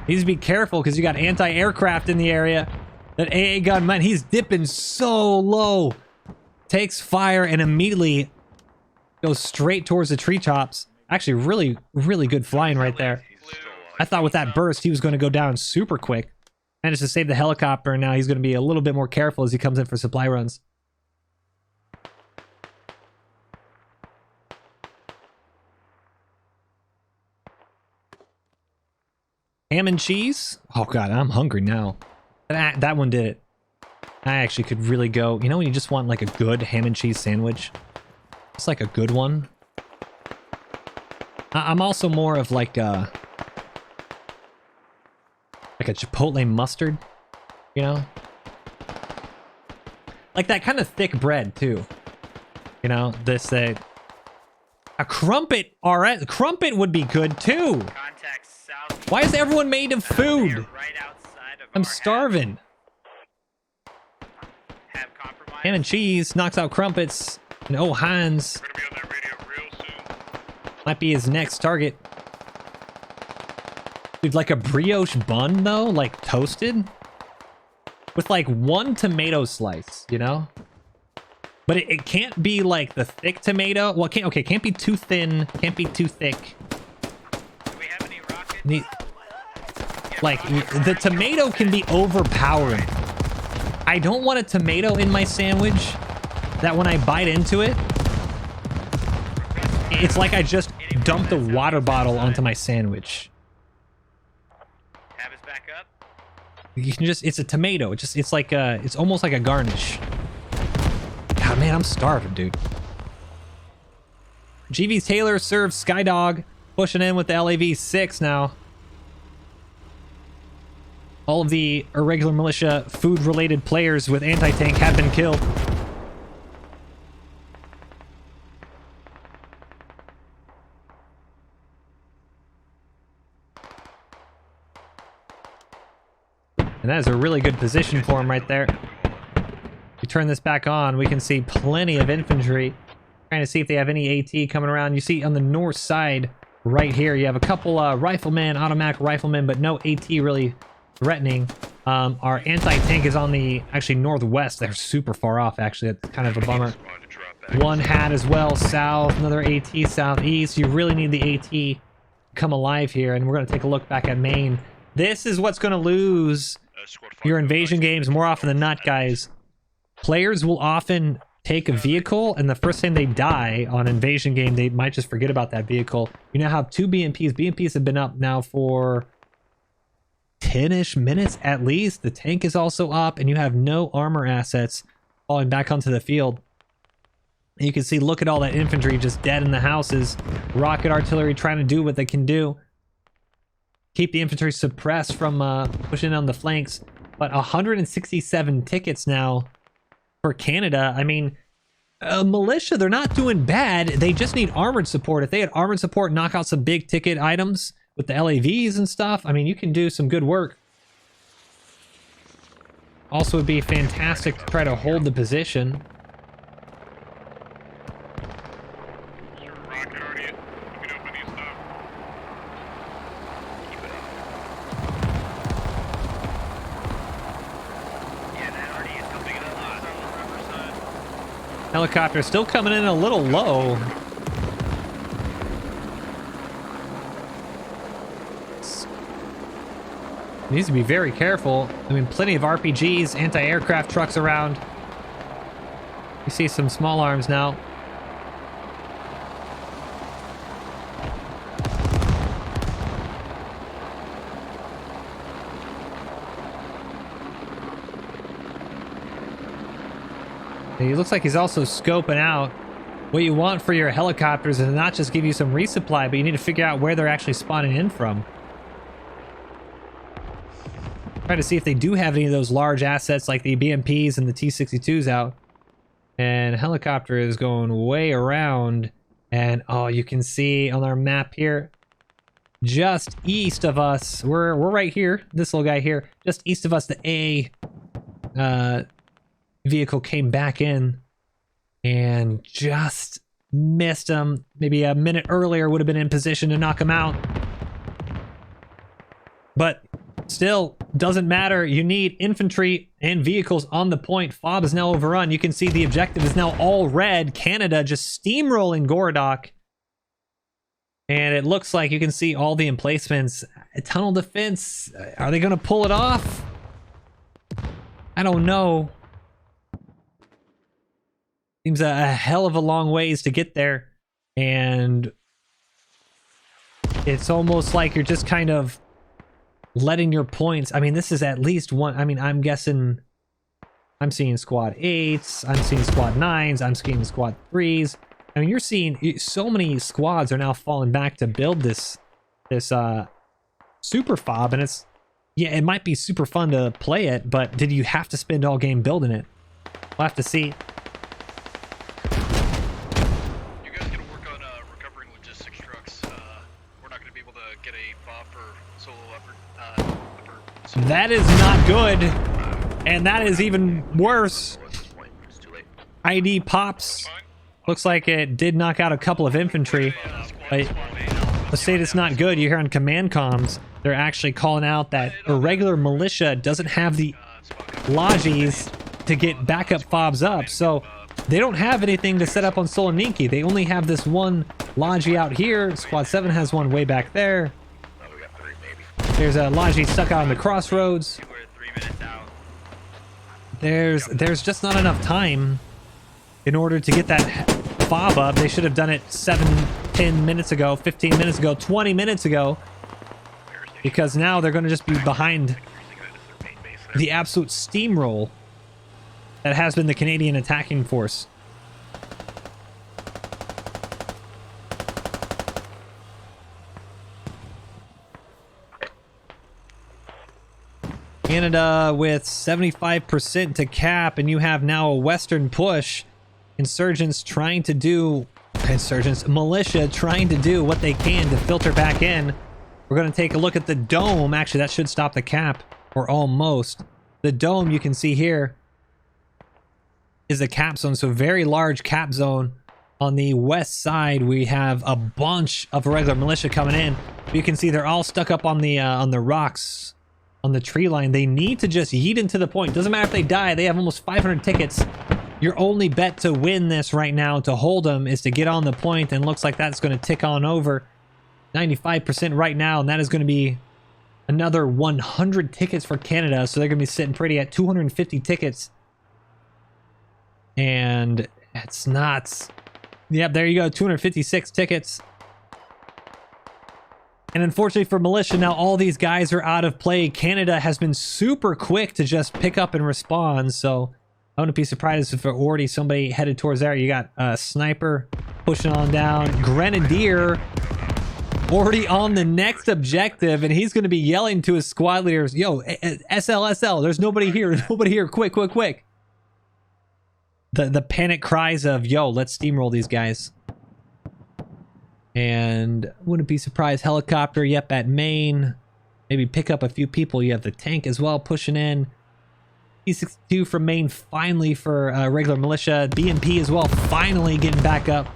Needs to be careful because you got anti-aircraft in the area. That AA gun, man, he's dipping so low. Takes fire and immediately goes straight towards the treetops. Actually, really, really good flying right there. I thought with that burst, he was going to go down super quick. Managed to save the helicopter, and now he's going to be a little bit more careful as he comes in for supply runs. Ham and cheese? Oh god, I'm hungry now. That one did it. I actually could really go. You know when you just want like a good ham and cheese sandwich? It's like a good one. I'm also more of like a chipotle mustard, you know? Like that kind of thick bread too. You know, this a crumpet, alright, crumpet would be good too. Contact south. Why is everyone made of food? Right outside of I'm our starving. Have compromise. Ham and cheese knocks out crumpets. And oh, Heinz We're gonna be on that radio real soon. might be his next target. Dude, like a brioche bun though, like toasted with like one tomato slice, you know? But it can't be like the thick tomato. Well, it can't be too thin, can't be too thick. Do we have any rockets? Like the tomato can be overpowering. I don't want a tomato in my sandwich that when I bite into it, it's like I just dumped a water bottle onto my sandwich. Have us back up. You can just, it's a tomato. It's like it's almost like a garnish. God, man, I'm starving, dude. GV Taylor serves Skydog, pushing in with the LAV-6 now. All of the irregular militia food-related players with anti-tank have been killed. And that is a really good position for him right there. We turn this back on, we can see plenty of infantry. Trying to see if they have any AT coming around. You see on the north side right here, you have a couple riflemen, automatic riflemen, but no AT really threatening. Our anti-tank is on the actually northwest. They're super far off, actually. That's kind of a bummer. One hat as well, south, another AT southeast. You really need the AT to come alive here, and we're going to take a look back at Maine. This is what's going to lose your invasion games more often than not, guys. Players will often take a vehicle, and the first time they die on invasion game, they might just forget about that vehicle. You now have 2 BMPs. BMPs have been up now for 10-ish minutes at least. The tank is also up, and you have no armor assets falling back onto the field. And you can see, look at all that infantry just dead in the houses. Rocket artillery trying to do what they can do. Keep the infantry suppressed from pushing on the flanks. But 167 tickets now for Canada. I mean, militia, they're not doing bad. They just need armored support. If they had armored support, knock out some big ticket items with the LAVs and stuff, I mean, you can do some good work. Also, would be fantastic to try to hold the position. Your rocket already. You can open these stuff. Yeah, that already is coming in a lot on the riverside. Helicopter still coming in a little low. Needs to be very careful. I mean, plenty of RPGs, anti-aircraft trucks around. You see some small arms now. He looks like he's also scoping out. What you want for your helicopters is not just give you some resupply, but you need to figure out where they're actually spawning in from. Try to see if they do have any of those large assets like the BMPs and the T-62s out. And helicopter is going way around. And oh, you can see on our map here, just east of us, we're right here, this little guy here, just east of us, the A vehicle came back in and just missed him. Maybe a minute earlier would have been in position to knock him out. But still, doesn't matter. You need infantry and vehicles on the point. FOB is now overrun. You can see the objective is now all red. Canada just steamrolling Gorodok. And it looks like you can see all the emplacements. Tunnel defense. Are they going to pull it off? I don't know. Seems a hell of a long ways to get there. And it's almost like you're just kind of letting your points. I mean, this is at least one. I mean, I'm guessing I'm seeing squad 8s. I'm seeing squad 9s. I'm seeing squad 3s. I mean, you're seeing so many squads are now falling back to build this super FOB. And it's, yeah, it might be super fun to play it, but did you have to spend all game building it? We'll have to see. That is not good, and that is even worse. ID pops. Looks like it did knock out a couple of infantry. Let's say it's not good. You hear on command comms, they're actually calling out that irregular militia doesn't have the logis to get backup FOBs up, so they don't have anything to set up on Soloniki. They only have this one logi out here. Squad 7 has one way back there. There's a logi stuck out on the crossroads. 2 or 3 minutes out. There's just not enough time in order to get that FOB up. They should have done it 7, 10 minutes ago, 15 minutes ago, 20 minutes ago. Because now they're going to just be behind the absolute steamroll that has been the Canadian attacking force. Canada with 75% to cap, and you have now a western push. Militia trying to do what they can to filter back in. We're going to take a look at the dome. Actually, that should stop the cap, or almost. The dome you can see here is the cap zone, so very large cap zone. On the west side, we have a bunch of regular militia coming in. You can see they're all stuck up on the rocks. On the tree line, they need to just yeet into the point. Doesn't matter if they die. They have almost 500 tickets. Your only bet to win this right now, to hold them, is to get on the point, and looks like that's going to tick on over 95% right now, and that is going to be another 100 tickets for Canada, so they're going to be sitting pretty at 250 tickets. And it's not... Yep, there you go, 256 tickets. And unfortunately for militia, now all these guys are out of play. Canada has been super quick to just pick up and respond, so I wouldn't be surprised if already somebody headed towards there. You got a sniper pushing on down. Grenadier already on the next objective, and he's going to be yelling to his squad leaders, yo, SL, there's nobody here, quick. The panic cries of, yo, let's steamroll these guys. And wouldn't be surprised, helicopter, yep, at main. Maybe pick up a few people. You have the tank as well pushing in. T-62 from main finally for regular militia. BMP as well finally getting back up.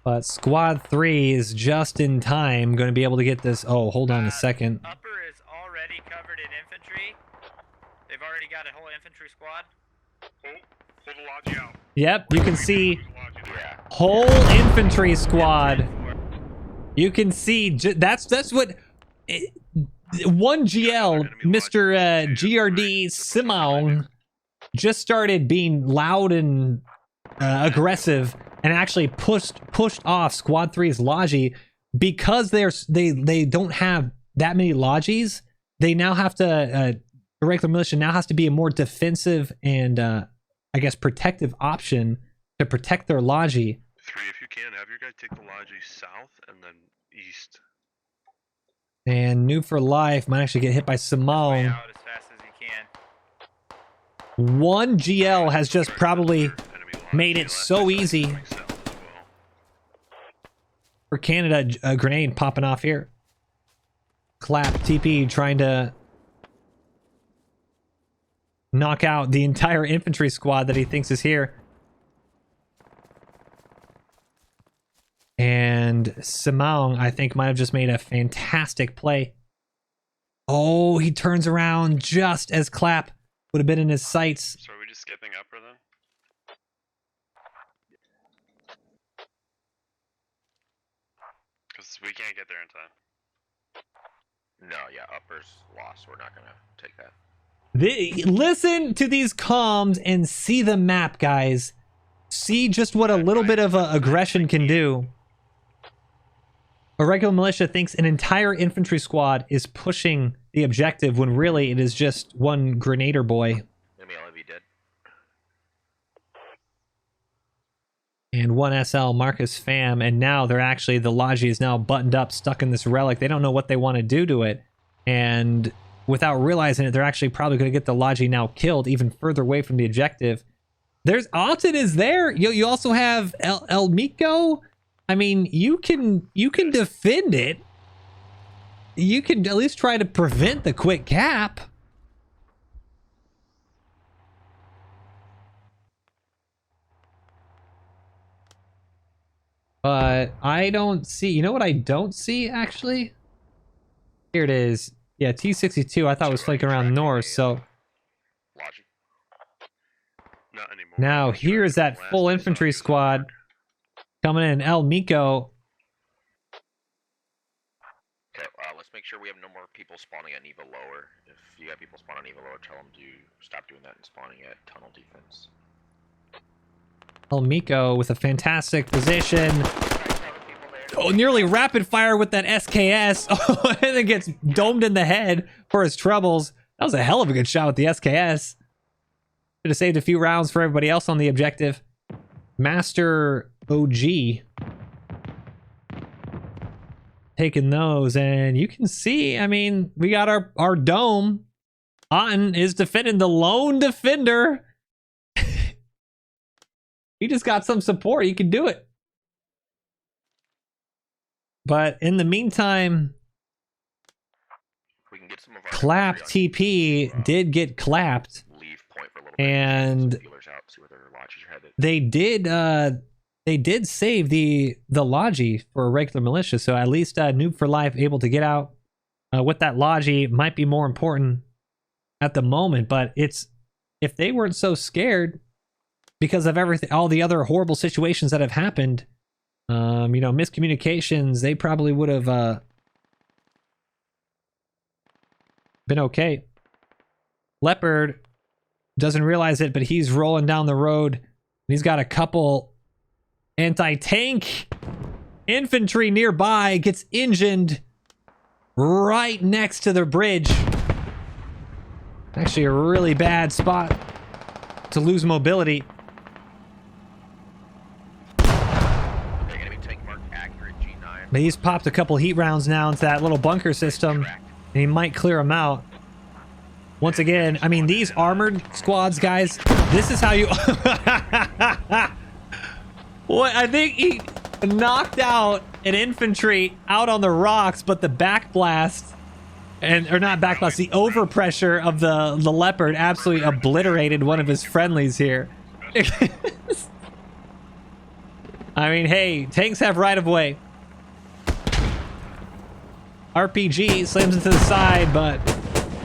But squad 3 is just in time going to be able to get this. Oh, hold on a second. Upper is already covered in infantry. They've already got a whole infantry squad. Hold the lodge out. Yep, you can see whole infantry squad. You can see that's what 1GL, Mr. GRD Simong, just started being loud and aggressive and actually pushed off Squad 3's Logi because they don't have that many Logis. They now have to the regular militia now has to be a more defensive and I guess protective option to protect their Logi. 3, if you can, have your guy take the Logi south and then east. And Noob for Life might actually get hit by Way Simone. out as fast as you can. 1GL has just probably Enemy Logi made it left so side easy going south as well. for Canada. A grenade popping off here. Clap TP trying to knock out the entire infantry squad that he thinks is here. And Simong, I think, might have just made a fantastic play. Oh, he turns around just as Clap would have been in his sights. So are we just skipping upper then? Because we can't get there in time. No, yeah, upper's lost. We're not gonna take that. Listen to these comms and see the map, guys. See just what a little bit of aggression can do. A regular militia thinks an entire infantry squad is pushing the objective when really it is just one grenader boy. Maybe LV dead. And one SL, Marcus Pham, and now they're actually, the Logi is now buttoned up, stuck in this relic. They don't know what they want to do to it. And without realizing it, they're actually probably going to get the Logi now killed even further away from the objective. There's Alton is there. You also have El Miko. I mean, you can defend it. You can at least try to prevent the quick cap. But I don't see, you know what I don't see actually? Here it is. Yeah, T62 I thought was flanking around north, so Logi. Not anymore. now here is that full infantry squad coming in. El Miko. Okay, let's make sure we have no more people spawning at Neva lower. If you got people spawning at Neva lower, tell them to stop doing that and spawning at tunnel defense. El Miko with a fantastic position. Oh, nearly rapid fire with that SKS. Oh, and then gets domed in the head for his troubles. That was a hell of a good shot with the SKS. Should have saved a few rounds for everybody else on the objective. Master OG. Taking those, and you can see, I mean, we got our dome. Otten is defending the lone defender. He just got some support. He can do it. But in the meantime, We can get some of our Clap TP did get clapped. leave point for a little And bit. Feelers out, see where their Logis are headed. they did save the Logi for a regular militia, so at least Noob for Life able to get out with that Logi might be more important at the moment. But it's, if they weren't so scared because of everything, all the other horrible situations that have happened, you know, miscommunications, they probably would have been okay. Leopard doesn't realize it, but he's rolling down the road. He's got a couple anti-tank infantry nearby, gets engined right next to the bridge. Actually a really bad spot to lose mobility. But he's popped a couple heat rounds now into that little bunker system, and he might clear them out. Once again, I mean, these armored squads, guys, this is how you... What? I think he knocked out an infantry out on the rocks, but the backblast, or not backblast, the overpressure of the Leopard absolutely obliterated one of his friendlies here. I mean, hey, tanks have right of way. RPG slams it to the side, but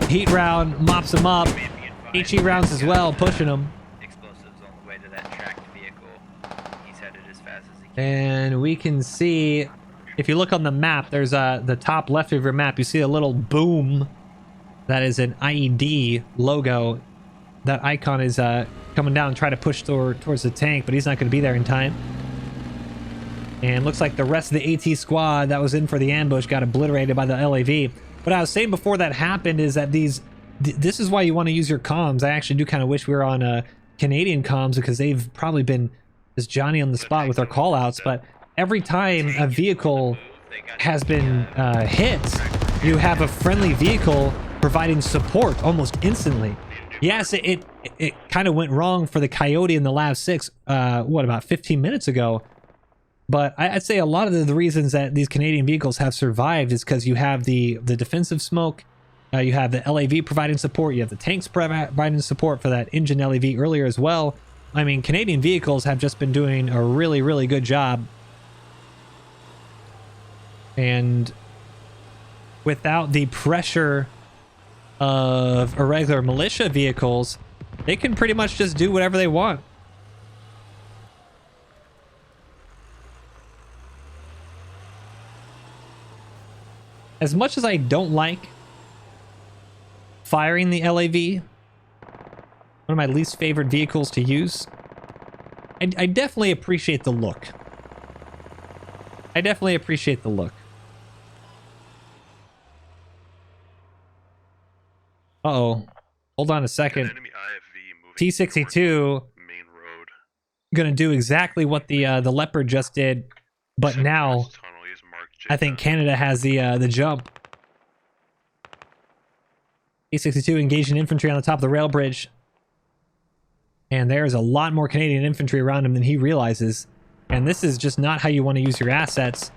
heat round mops him up. HE rounds as well, pushing him. Explosives on the way to that tracked vehicle. He's headed as fast as he can. And we can see if you look on the map, there's the top left of your map, you see a little boom that is an IED logo. That icon is coming down and try to push towards the tank, but he's not going to be there in time. And looks like the rest of the AT squad that was in for the ambush got obliterated by the LAV. What I was saying before that happened is that this is why you want to use your comms. I actually do kind of wish we were on Canadian comms, because they've probably been just Johnny on the spot with their call-outs, but every time a vehicle has been hit, you have a friendly vehicle providing support almost instantly. Yes, it kind of went wrong for the Coyote and the Lav 6, about 15 minutes ago. But I'd say a lot of the reasons that these Canadian vehicles have survived is because you have the defensive smoke, you have the LAV providing support, you have the tanks providing support for that engine LAV earlier as well. I mean, Canadian vehicles have just been doing a really, really good job. And without the pressure of irregular militia vehicles, they can pretty much just do whatever they want. As much as I don't like firing the LAV, one of my least favorite vehicles to use, I definitely appreciate the look. I definitely appreciate the look. Uh-oh. Hold on a second. T62 main road. gonna do exactly what the Leopard just did, but now I think Canada has the jump. T62 engaging infantry on the top of the rail bridge. And there's a lot more Canadian infantry around him than he realizes. And this is just not how you want to use your assets.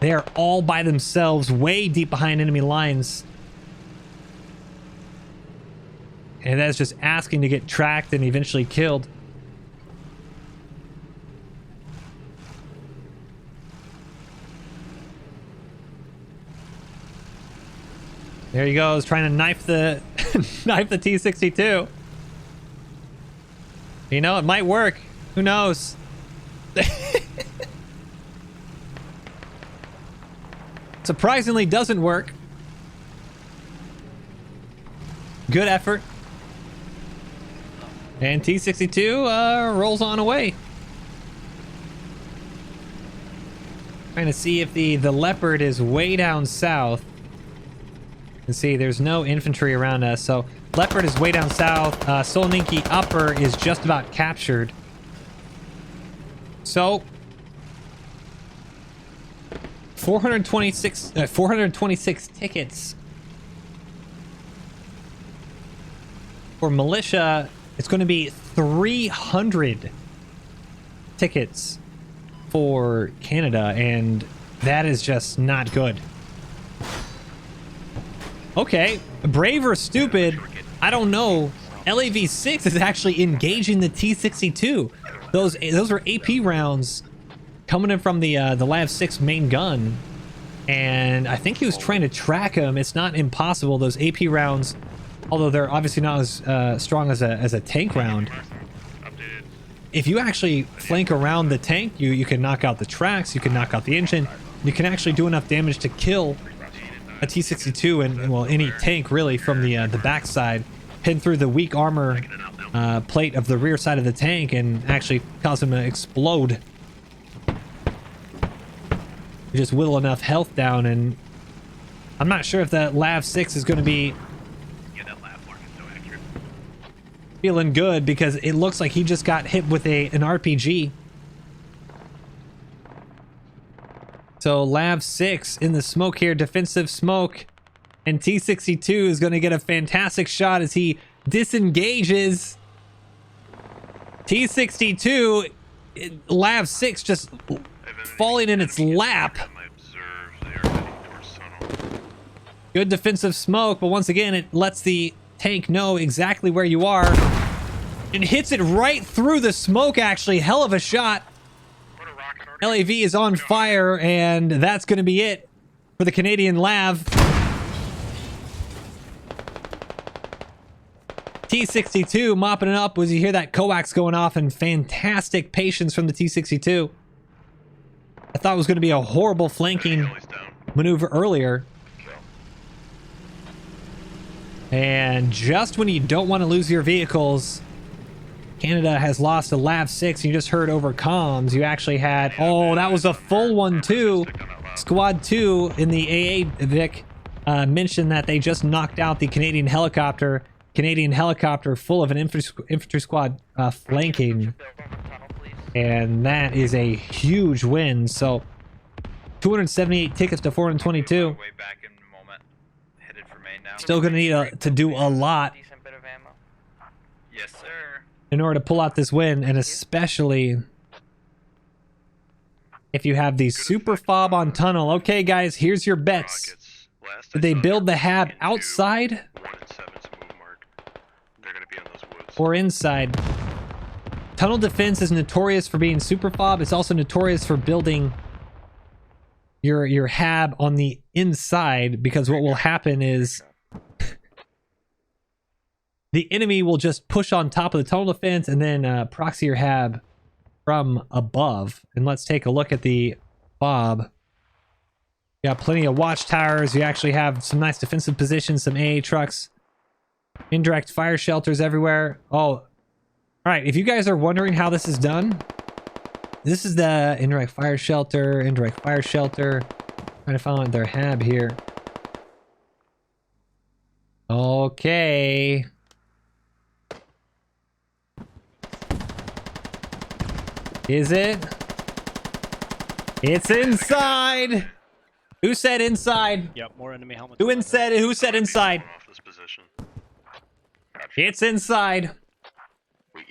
They are all by themselves, way deep behind enemy lines. And that's just asking to get tracked and eventually killed. There he goes, trying to knife the knife the T62. You know, it might work. Who knows? Surprisingly doesn't work. Good effort. And T62 rolls on away. Trying to see if the Leopard is way down south. And see, there's no infantry around us, so Leopard is way down south. Soloniki Upper is just about captured. So 426 tickets for militia. It's going to be 300 tickets for Canada, and that is just not good. Okay, brave or stupid, I don't know. LAV-6 is actually engaging the T-62. Those are AP rounds coming in from the LAV-6 main gun, and I think he was trying to track him. It's not impossible. Those AP rounds, although they're obviously not as strong as a tank round, if you actually flank around the tank, you can knock out the tracks, you can knock out the engine, you can actually do enough damage to kill a T-62 and well, any tank really from the backside, pin through the weak armor plate of the rear side of the tank and actually cause him to explode. You just whittle enough health down, and I'm not sure if that LAV-6 is going to be feeling good, because it looks like he just got hit with an RPG. So LAV-6 in the smoke here, defensive smoke, and T-62 is going to get a fantastic shot as he disengages. T-62, LAV-6 just falling in its lap. Good defensive smoke, but once again, it lets the tank know exactly where you are. It hits it right through the smoke, actually. Hell of a shot. LAV is on fire, and that's going to be it for the Canadian LAV. T-62 mopping it up as you hear that coax going off, and fantastic patience from the T-62. I thought it was going to be a horrible flanking Heli's down. maneuver earlier. And just when you don't want to lose your vehicles, Canada has lost a Lav 6. You just heard over comms. You actually had... Oh, that was a full one, too. Squad 2 in the AA Vic mentioned that they just knocked out the Canadian helicopter. Canadian helicopter full of an infantry squad flanking. And that is a huge win. So, 278 tickets to 422. Way back in a moment. Headed for main now. Still going to need to do a lot Decent bit of ammo. Yes, sir. in order to pull out this win, and especially if you have the super fob on tunnel. Okay, guys, here's your bets. Rockets. Last Did I they saw, build the they're hab into outside 1 and 7's move mark. They're gonna be on those woods. or inside? Tunnel defense is notorious for being super fob. It's also notorious for building your hab on the inside, because what will happen is the enemy will just push on top of the tunnel defense and then proxy your hab from above. And let's take a look at the fob. You got plenty of watchtowers. You actually have some nice defensive positions, some AA trucks, indirect fire shelters everywhere. Oh, all right. If you guys are wondering how this is done, this is the indirect fire shelter, Trying to find their hab here. Okay. Is it? It's inside. Who said inside? Yep, more enemy helmets. Who said inside? Off this position. It's inside. We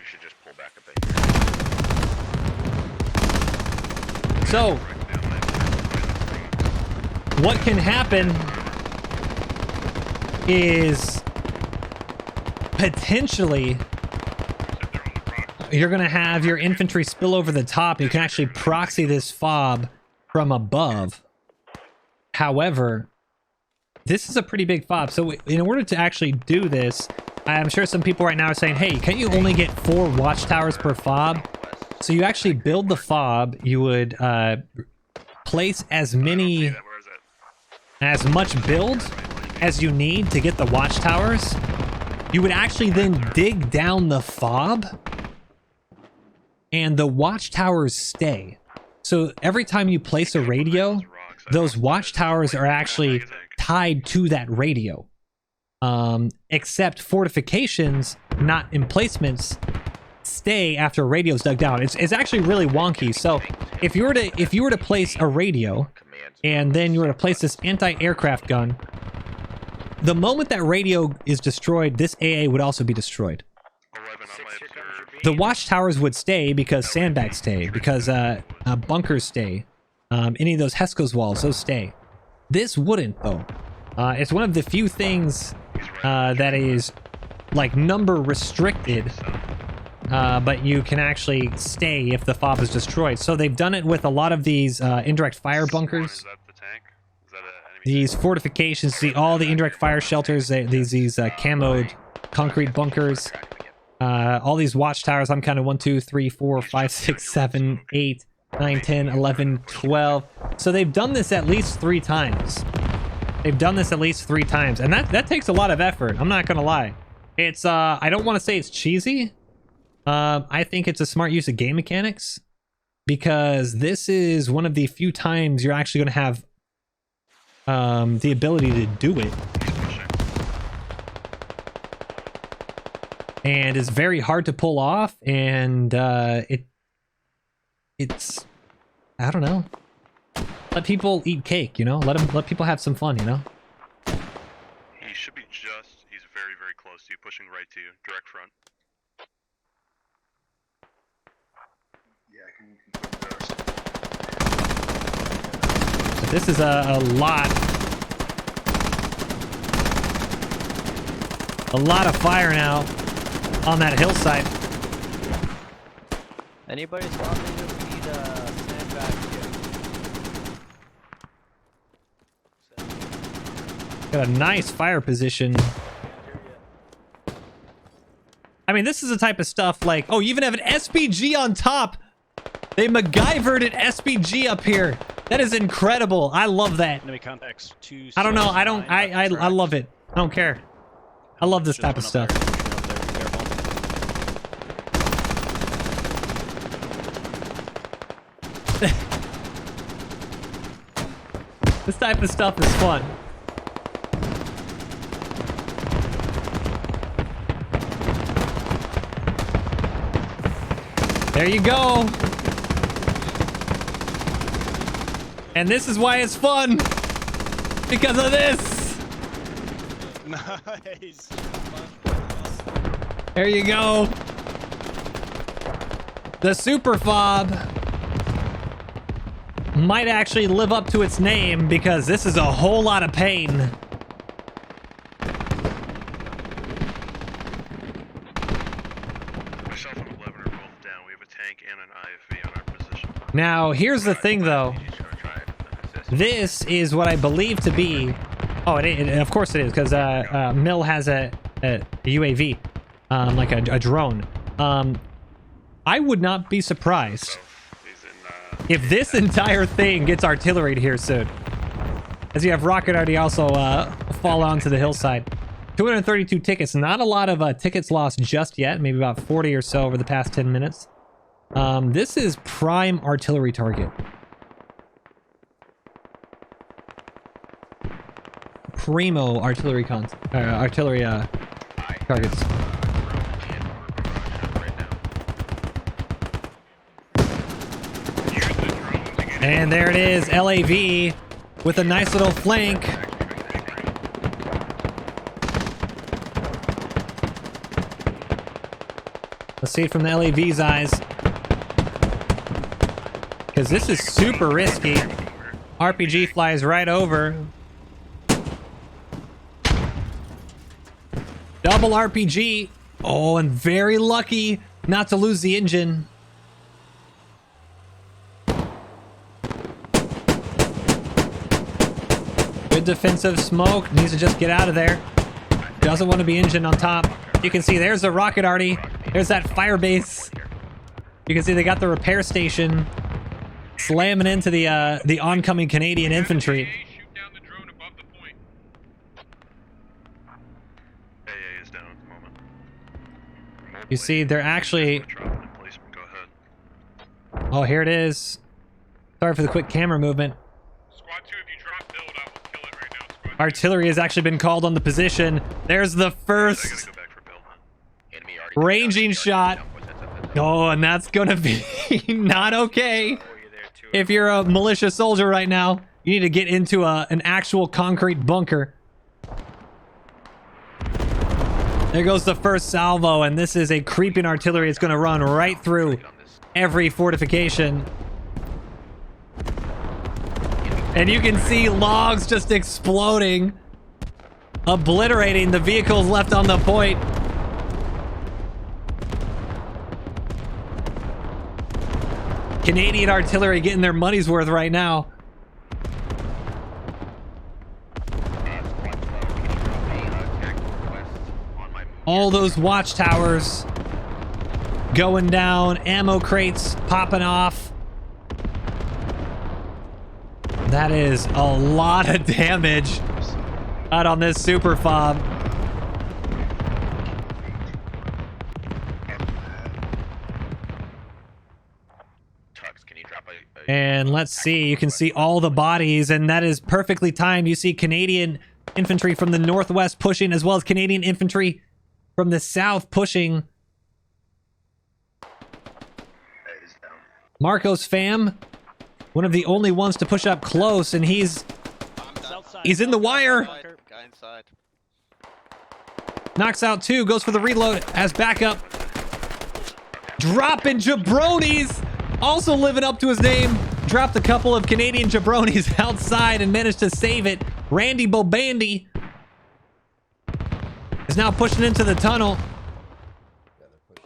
should just pull back a bit. So, what can happen is potentially you're going to have your infantry spill over the top. You can actually proxy this fob from above. However, this is a pretty big fob. So in order to actually do this, I'm sure some people right now are saying, hey, can't you only get 4 watchtowers per fob? So you actually build the fob. You would place as much build as you need to get the watchtowers. You would actually then dig down the fob, and the watchtowers stay. So every time you place a radio, those watchtowers are actually tied to that radio. Except fortifications, not emplacements, stay after a radio's dug down. It's actually really wonky. So if you were to place a radio, and then you were to place this anti-aircraft gun, the moment that radio is destroyed, this AA would also be destroyed. 11 on my observe. The watchtowers would stay because sandbags stay, because bunkers stay. Any of those Hesco's walls, those stay. This wouldn't, though. It's one of the few things that is like number restricted, but you can actually stay if the fob is destroyed. So they've done it with a lot of these indirect fire bunkers. Is that the tank? Is that an enemy? These fortifications, see all the indirect fire shelters, these camoed concrete bunkers, all these watchtowers. I'm counting 1, 2, 3, 4, 5, 6, 7, 8, 9, 10, 11, 12. So they've done this at least 3 times. They've done this at least 3 times, and that takes a lot of effort. I'm not gonna lie. It's I don't want to say it's cheesy. I think it's a smart use of game mechanics, because this is one of the few times you're actually going to have the ability to do it. And it's very hard to pull off, and it's I don't know. Let people eat cake, you know? Let people have some fun, you know? He should be he's very, very close to you, pushing right to you, direct front. But this is a lot of fire now on that hillside. Anybody spot me? We need a sandbag here. Got a nice fire position. I mean, this is the type of stuff like, oh, you even have an SPG on top. They MacGyvered an SPG up here. That is incredible. I love that. Enemy contacts 2. I don't know. I love it. I don't care. I love this type of stuff. This type of stuff is fun. There you go. And this is why it's fun. Because of this. Nice. There you go. The Super FOB might actually live up to its name because this is a whole lot of pain. Myself and 11 are both down. We have a tank and an IFV on our position. Now, here's the thing, though. This is what I believe to be... Oh, of course it is, because Mil has a UAV, like a drone. I would not be surprised if this entire thing gets artillery here soon. As you have rocket already also fall onto the hillside. 232 tickets. Not a lot of tickets lost just yet. Maybe about 40 or so over the past 10 minutes. This is prime artillery target. Primo artillery targets. And there it is, LAV with a nice little flank. Let's see it from the LAV's eyes. Because this is super risky. RPG flies right over. Double RPG. Oh, and very lucky not to lose the engine. Good defensive smoke. Needs to just get out of there. Doesn't want to be engine on top. You can see there's the rocket arty. There's that fire base. You can see they got the repair station slamming into the oncoming Canadian infantry. Shoot down the drone above the point. AA is down at the moment. You see, they're actually... Go ahead. Oh, here it is. Sorry for the quick camera movement. Squad 2, if you drop build, I will kill it right now. Squad Artillery has actually been called on the position. There's the I gotta first go back for build. ranging shot. Oh, and that's gonna be not okay. If you're a militia soldier right now, you need to get into an actual concrete bunker. There goes the first salvo, and this is a creeping artillery. It's gonna run right through every fortification. And you can see logs just exploding, obliterating the vehicles left on the point. Canadian artillery getting their money's worth right now. All those watchtowers going down, ammo crates popping off. That is a lot of damage out on this Super FOB. And let's see, you can see all the bodies, and that is perfectly timed. You see Canadian infantry from the northwest pushing, as well as Canadian infantry from the south pushing. Marcos fam, one of the only ones to push up close, and he's in the wire. Guy inside. Knocks out two, goes for the reload as backup. Dropping jabronis. Also living up to his name. Dropped a couple of Canadian jabronis outside and managed to save it. Randy Bobandy is now pushing into the tunnel.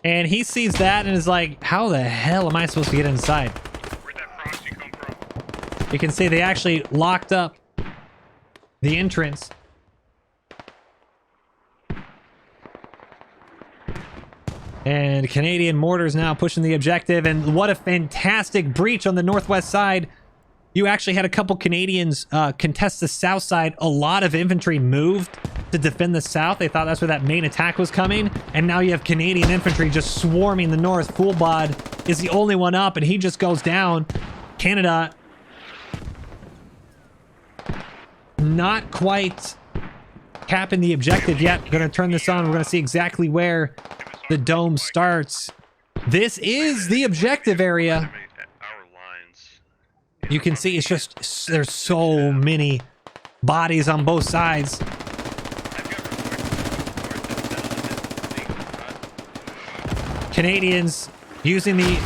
And he sees that and is like, how the hell am I supposed to get inside? Where'd that proxy come from? You can see they actually locked up the And Canadian mortars now pushing the objective. And what a fantastic breach on the northwest side. You actually had a couple Canadians contest the south side. A lot of infantry moved to defend the south. They thought that's where that main attack was coming. And now you have Canadian infantry just swarming the north. Fullbod is the only one up, and he just goes down. Canada not quite capping the objective yet. We're going to turn this on. We're going to see exactly where the dome starts. This is the objective area. You can see it's just, there's so many bodies on both sides. Canadians using the,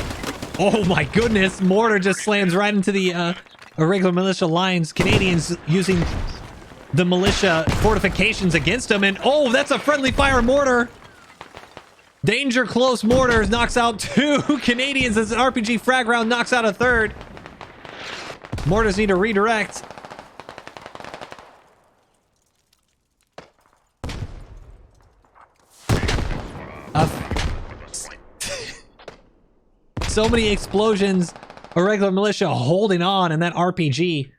oh my goodness, mortar just slams right into the irregular militia lines. Canadians using the militia fortifications against them, and oh, that's a friendly fire mortar. Danger close mortars knocks out 2 Canadians as an RPG frag round knocks out a 3rd. Mortars need to redirect. So many explosions. Irregular militia holding on, and that RPG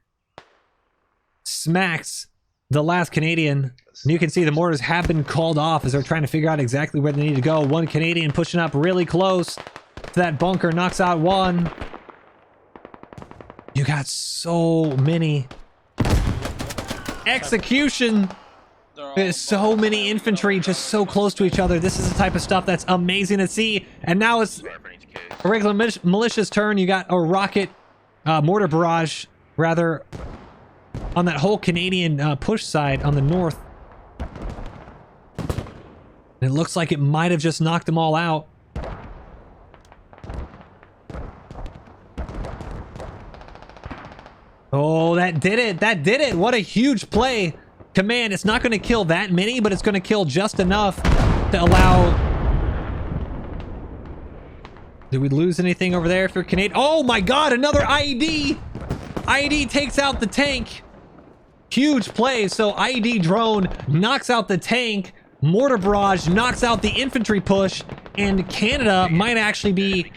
smacks the last Canadian. And you can see the mortars have been called off as they're trying to figure out exactly where they need to go. One Canadian pushing up really close to that bunker, knocks out 1. You got so many execution. There's so many infantry just so close to each other. This is the type of stuff that's amazing to see. And now it's a regular militia's turn. You got a rocket mortar barrage, rather, on that whole Canadian push side on the north. And it looks like it might have just knocked them all out. Oh, that did it. That did it. What a huge play. Command, it's not going to kill that many, but it's going to kill just enough to allow... Did we lose anything over there for Canadian? Oh my god, another IED! IED takes out the tank. Huge play. So IED drone knocks out the tank. Mortar barrage knocks out the infantry push. And Canada might actually be...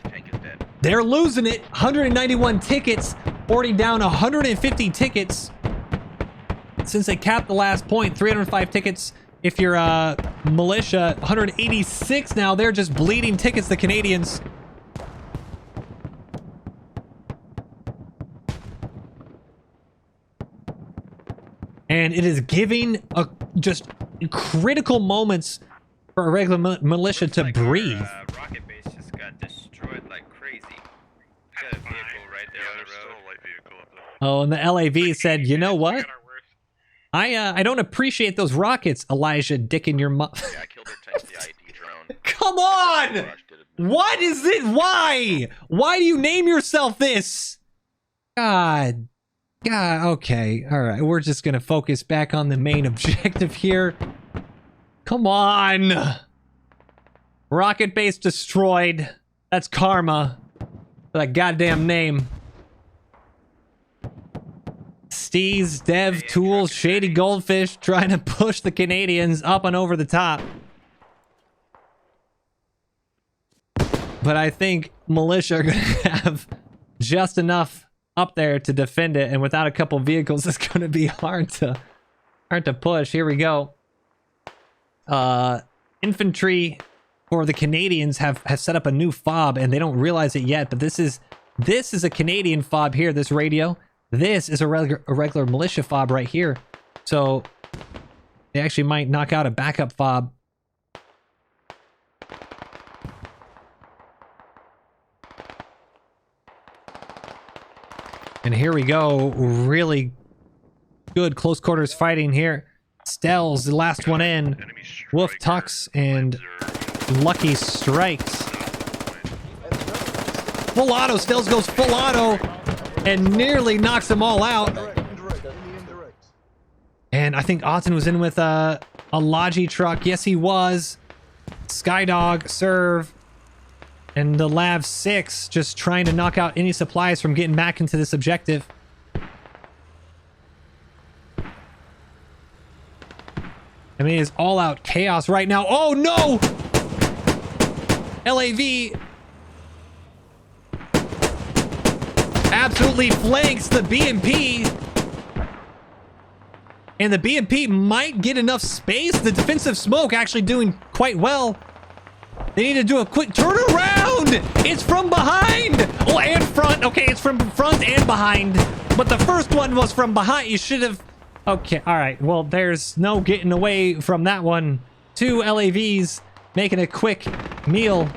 They're losing it. 191 tickets. Already down 150 tickets. Since they capped the last point, 305 tickets. If you're militia, 186 now. They're just bleeding tickets, the Canadians. And it is giving just critical moments for a regular militia to breathe. Rocket base just got destroyed like crazy. Got a vehicle right there on the road. Still a light vehicle up there. Oh, and the LAV said, you know what? I don't appreciate those rockets, Elijah Dick in your mouth. Yeah, I killed their tank, the ID drone. Come on! What is it? Why? Why do you name yourself this? God. Okay. All right. We're just going to focus back on the main objective here. Come on. Rocket base destroyed. That's karma. For that goddamn name. Steez, Dev, Tools, Shady Goldfish trying to push the Canadians up and over the top. But I think militia are going to have just enough up there to defend it, and without a couple vehicles, it's going to be hard to push. Here we go. Infantry for the Canadians have set up a new FOB, and they don't realize it yet. But this is a Canadian FOB here. This radio. This is a regular militia FOB right here. So they actually might knock out a backup FOB. And here we go. Really good close quarters fighting here. Stell's the last one in. Wolf Tux and Lucky strikes. Full auto. Stell's goes full auto and nearly knocks them all out. And I think Auten was in with a Logi truck. Yes, he was. Skydog, serve. And the Lav 6 just trying to knock out any supplies from getting back into this objective. I mean, it's all out chaos right now. Oh, no! LAV absolutely flanks the BMP. And the BMP might get enough space. The defensive smoke actually doing quite well. They need to do a quick turnaround. It's from behind. Oh, and front. Okay, it's from front and behind. But the first one was from behind. You should have... Okay, all right. Well, there's no getting away from that one. 2 LAVs making a quick meal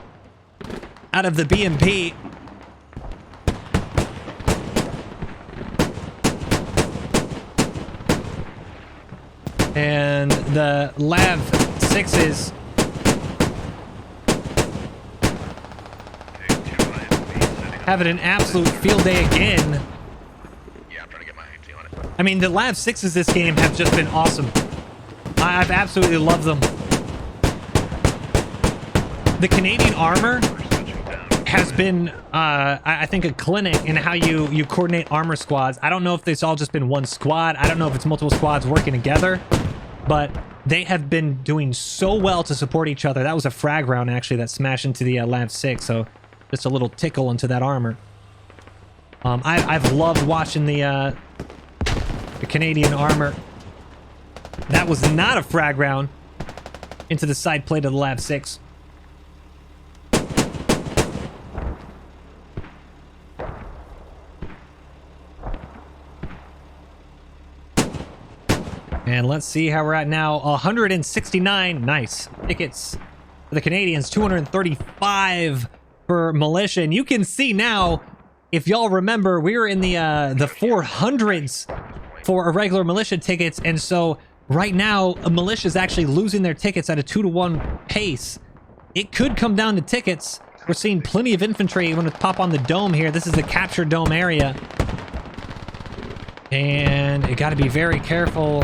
out of the BMP. And the Lav 6s having an absolute field day again. Yeah, I'm trying to get my AC on it. I mean, the Lav 6s this game have just been awesome. I've absolutely loved them. The Canadian armor has been, I think, a clinic in how you coordinate armor squads. I don't know if it's all just been one squad. I don't know if it's multiple squads working together, but they have been doing so well to support each other. That was a frag round, actually, that smashed into the Lav 6, so just a little tickle into that armor. I've loved watching the Canadian armor. That was not a frag round into the side plate of the Lav 6. And let's see how we're at now. 169 nice tickets for the Canadians, 235 for militia. And you can see now, if y'all remember, we were in the 400s for irregular militia tickets, and so right now a militia is actually losing their tickets at a 2-to-1 pace. It could come down to tickets. We're seeing plenty of infantry. I'm going to pop on the dome here. This is the capture dome area, and you got to be very careful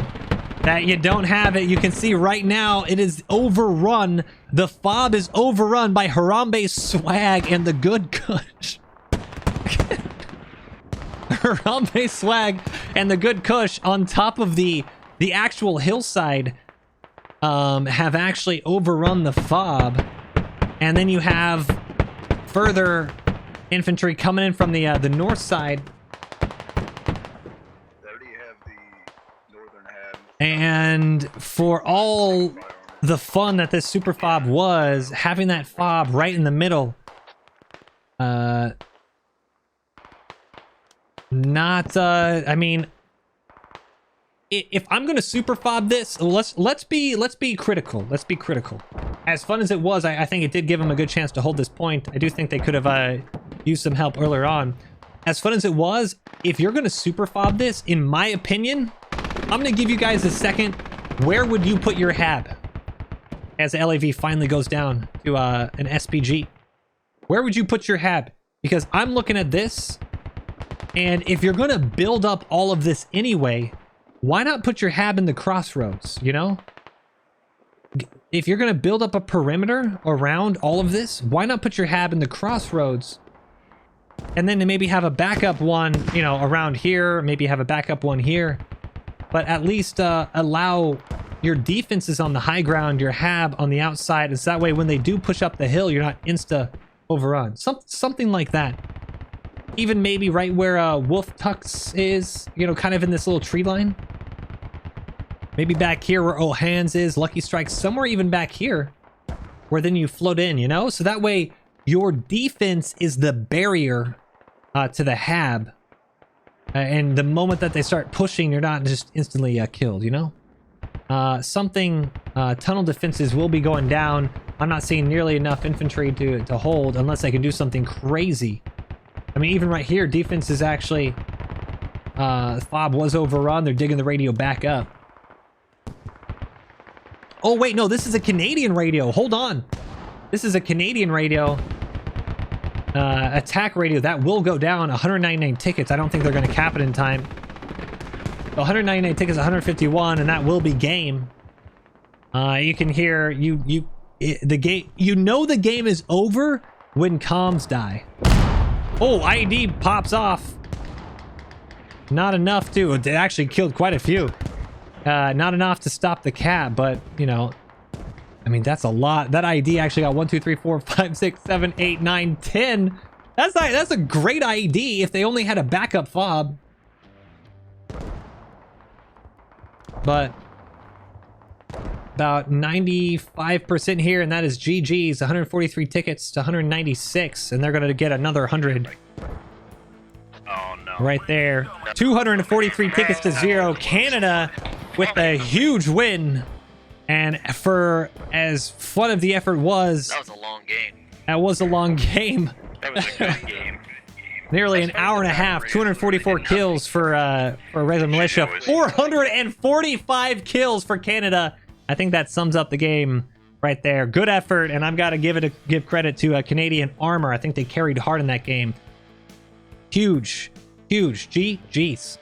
that you don't have it. You can see right now it is overrun. The FOB is overrun by Harambe Swag and the Good Kush. Harambe Swag and the Good Kush on top of the actual hillside have actually overrun the FOB. And then you have further infantry coming in from the north side. And for all the fun that this super FOB was, having that FOB right in the middle, I mean, if I'm gonna super FOB this, let's be critical. Let's be critical. As fun as it was, I think it did give them a good chance to hold this point. I do think they could have used some help earlier on. As fun as it was, if you're gonna super FOB this, in my opinion, I'm going to give you guys a second. Where would you put your HAB as the LAV finally goes down to an SPG? Where would you put your HAB? Because I'm looking at this, and if you're going to build up all of this anyway, why not put your HAB in the crossroads, you know? If you're going to build up a perimeter around all of this, why not put your HAB in the crossroads? And then to maybe have a backup one, you know, around here, maybe have a backup one here. But at least allow your defenses on the high ground, your HAB on the outside, is that way when they do push up the hill, you're not insta overrun. Something like that. Even maybe right where Wolf Tux is, you know, kind of in this little tree line. Maybe back here where O'Hands is, Lucky Strike, somewhere even back here, where then you float in, you know? So that way your defense is the barrier to the HAB. And the moment that they start pushing, you're not just instantly killed, you know? Tunnel defenses will be going down. I'm not seeing nearly enough infantry to hold unless they can do something crazy. I mean, even right here, defense is actually... FOB was overrun. They're digging the radio back up. Oh, wait, no, this is a Canadian radio. Hold on. This is a Canadian radio. Attack radio, that will go down. 199 tickets. I don't think they're going to cap it in time. 199 tickets, 151, and that will be game. You can hear the game. You know the game is over when comms die. Oh, IED pops off. Not enough to. It actually killed quite a few. Not enough to stop the cab, but you know, I mean, that's a lot. That ID actually got 1, 2, 3, 4, 5, 6, 7, 8, 9, 10. That's a great ID if they only had a backup fob. But about 95% here, and that is GG's. 143 tickets to 196, and they're going to get another 100 Oh no. right there. 243 tickets to 0. Canada with a huge win. And for as fun of the effort was, That was a long game. that was a long game. That was a good game. Nearly an hour and a half, 244 kills for Razer Militia, 445 kills for Canada. I think that sums up the game right there. Good effort, and I've got to give credit to Canadian Armor. I think they carried hard in that game. Huge, huge. GG's.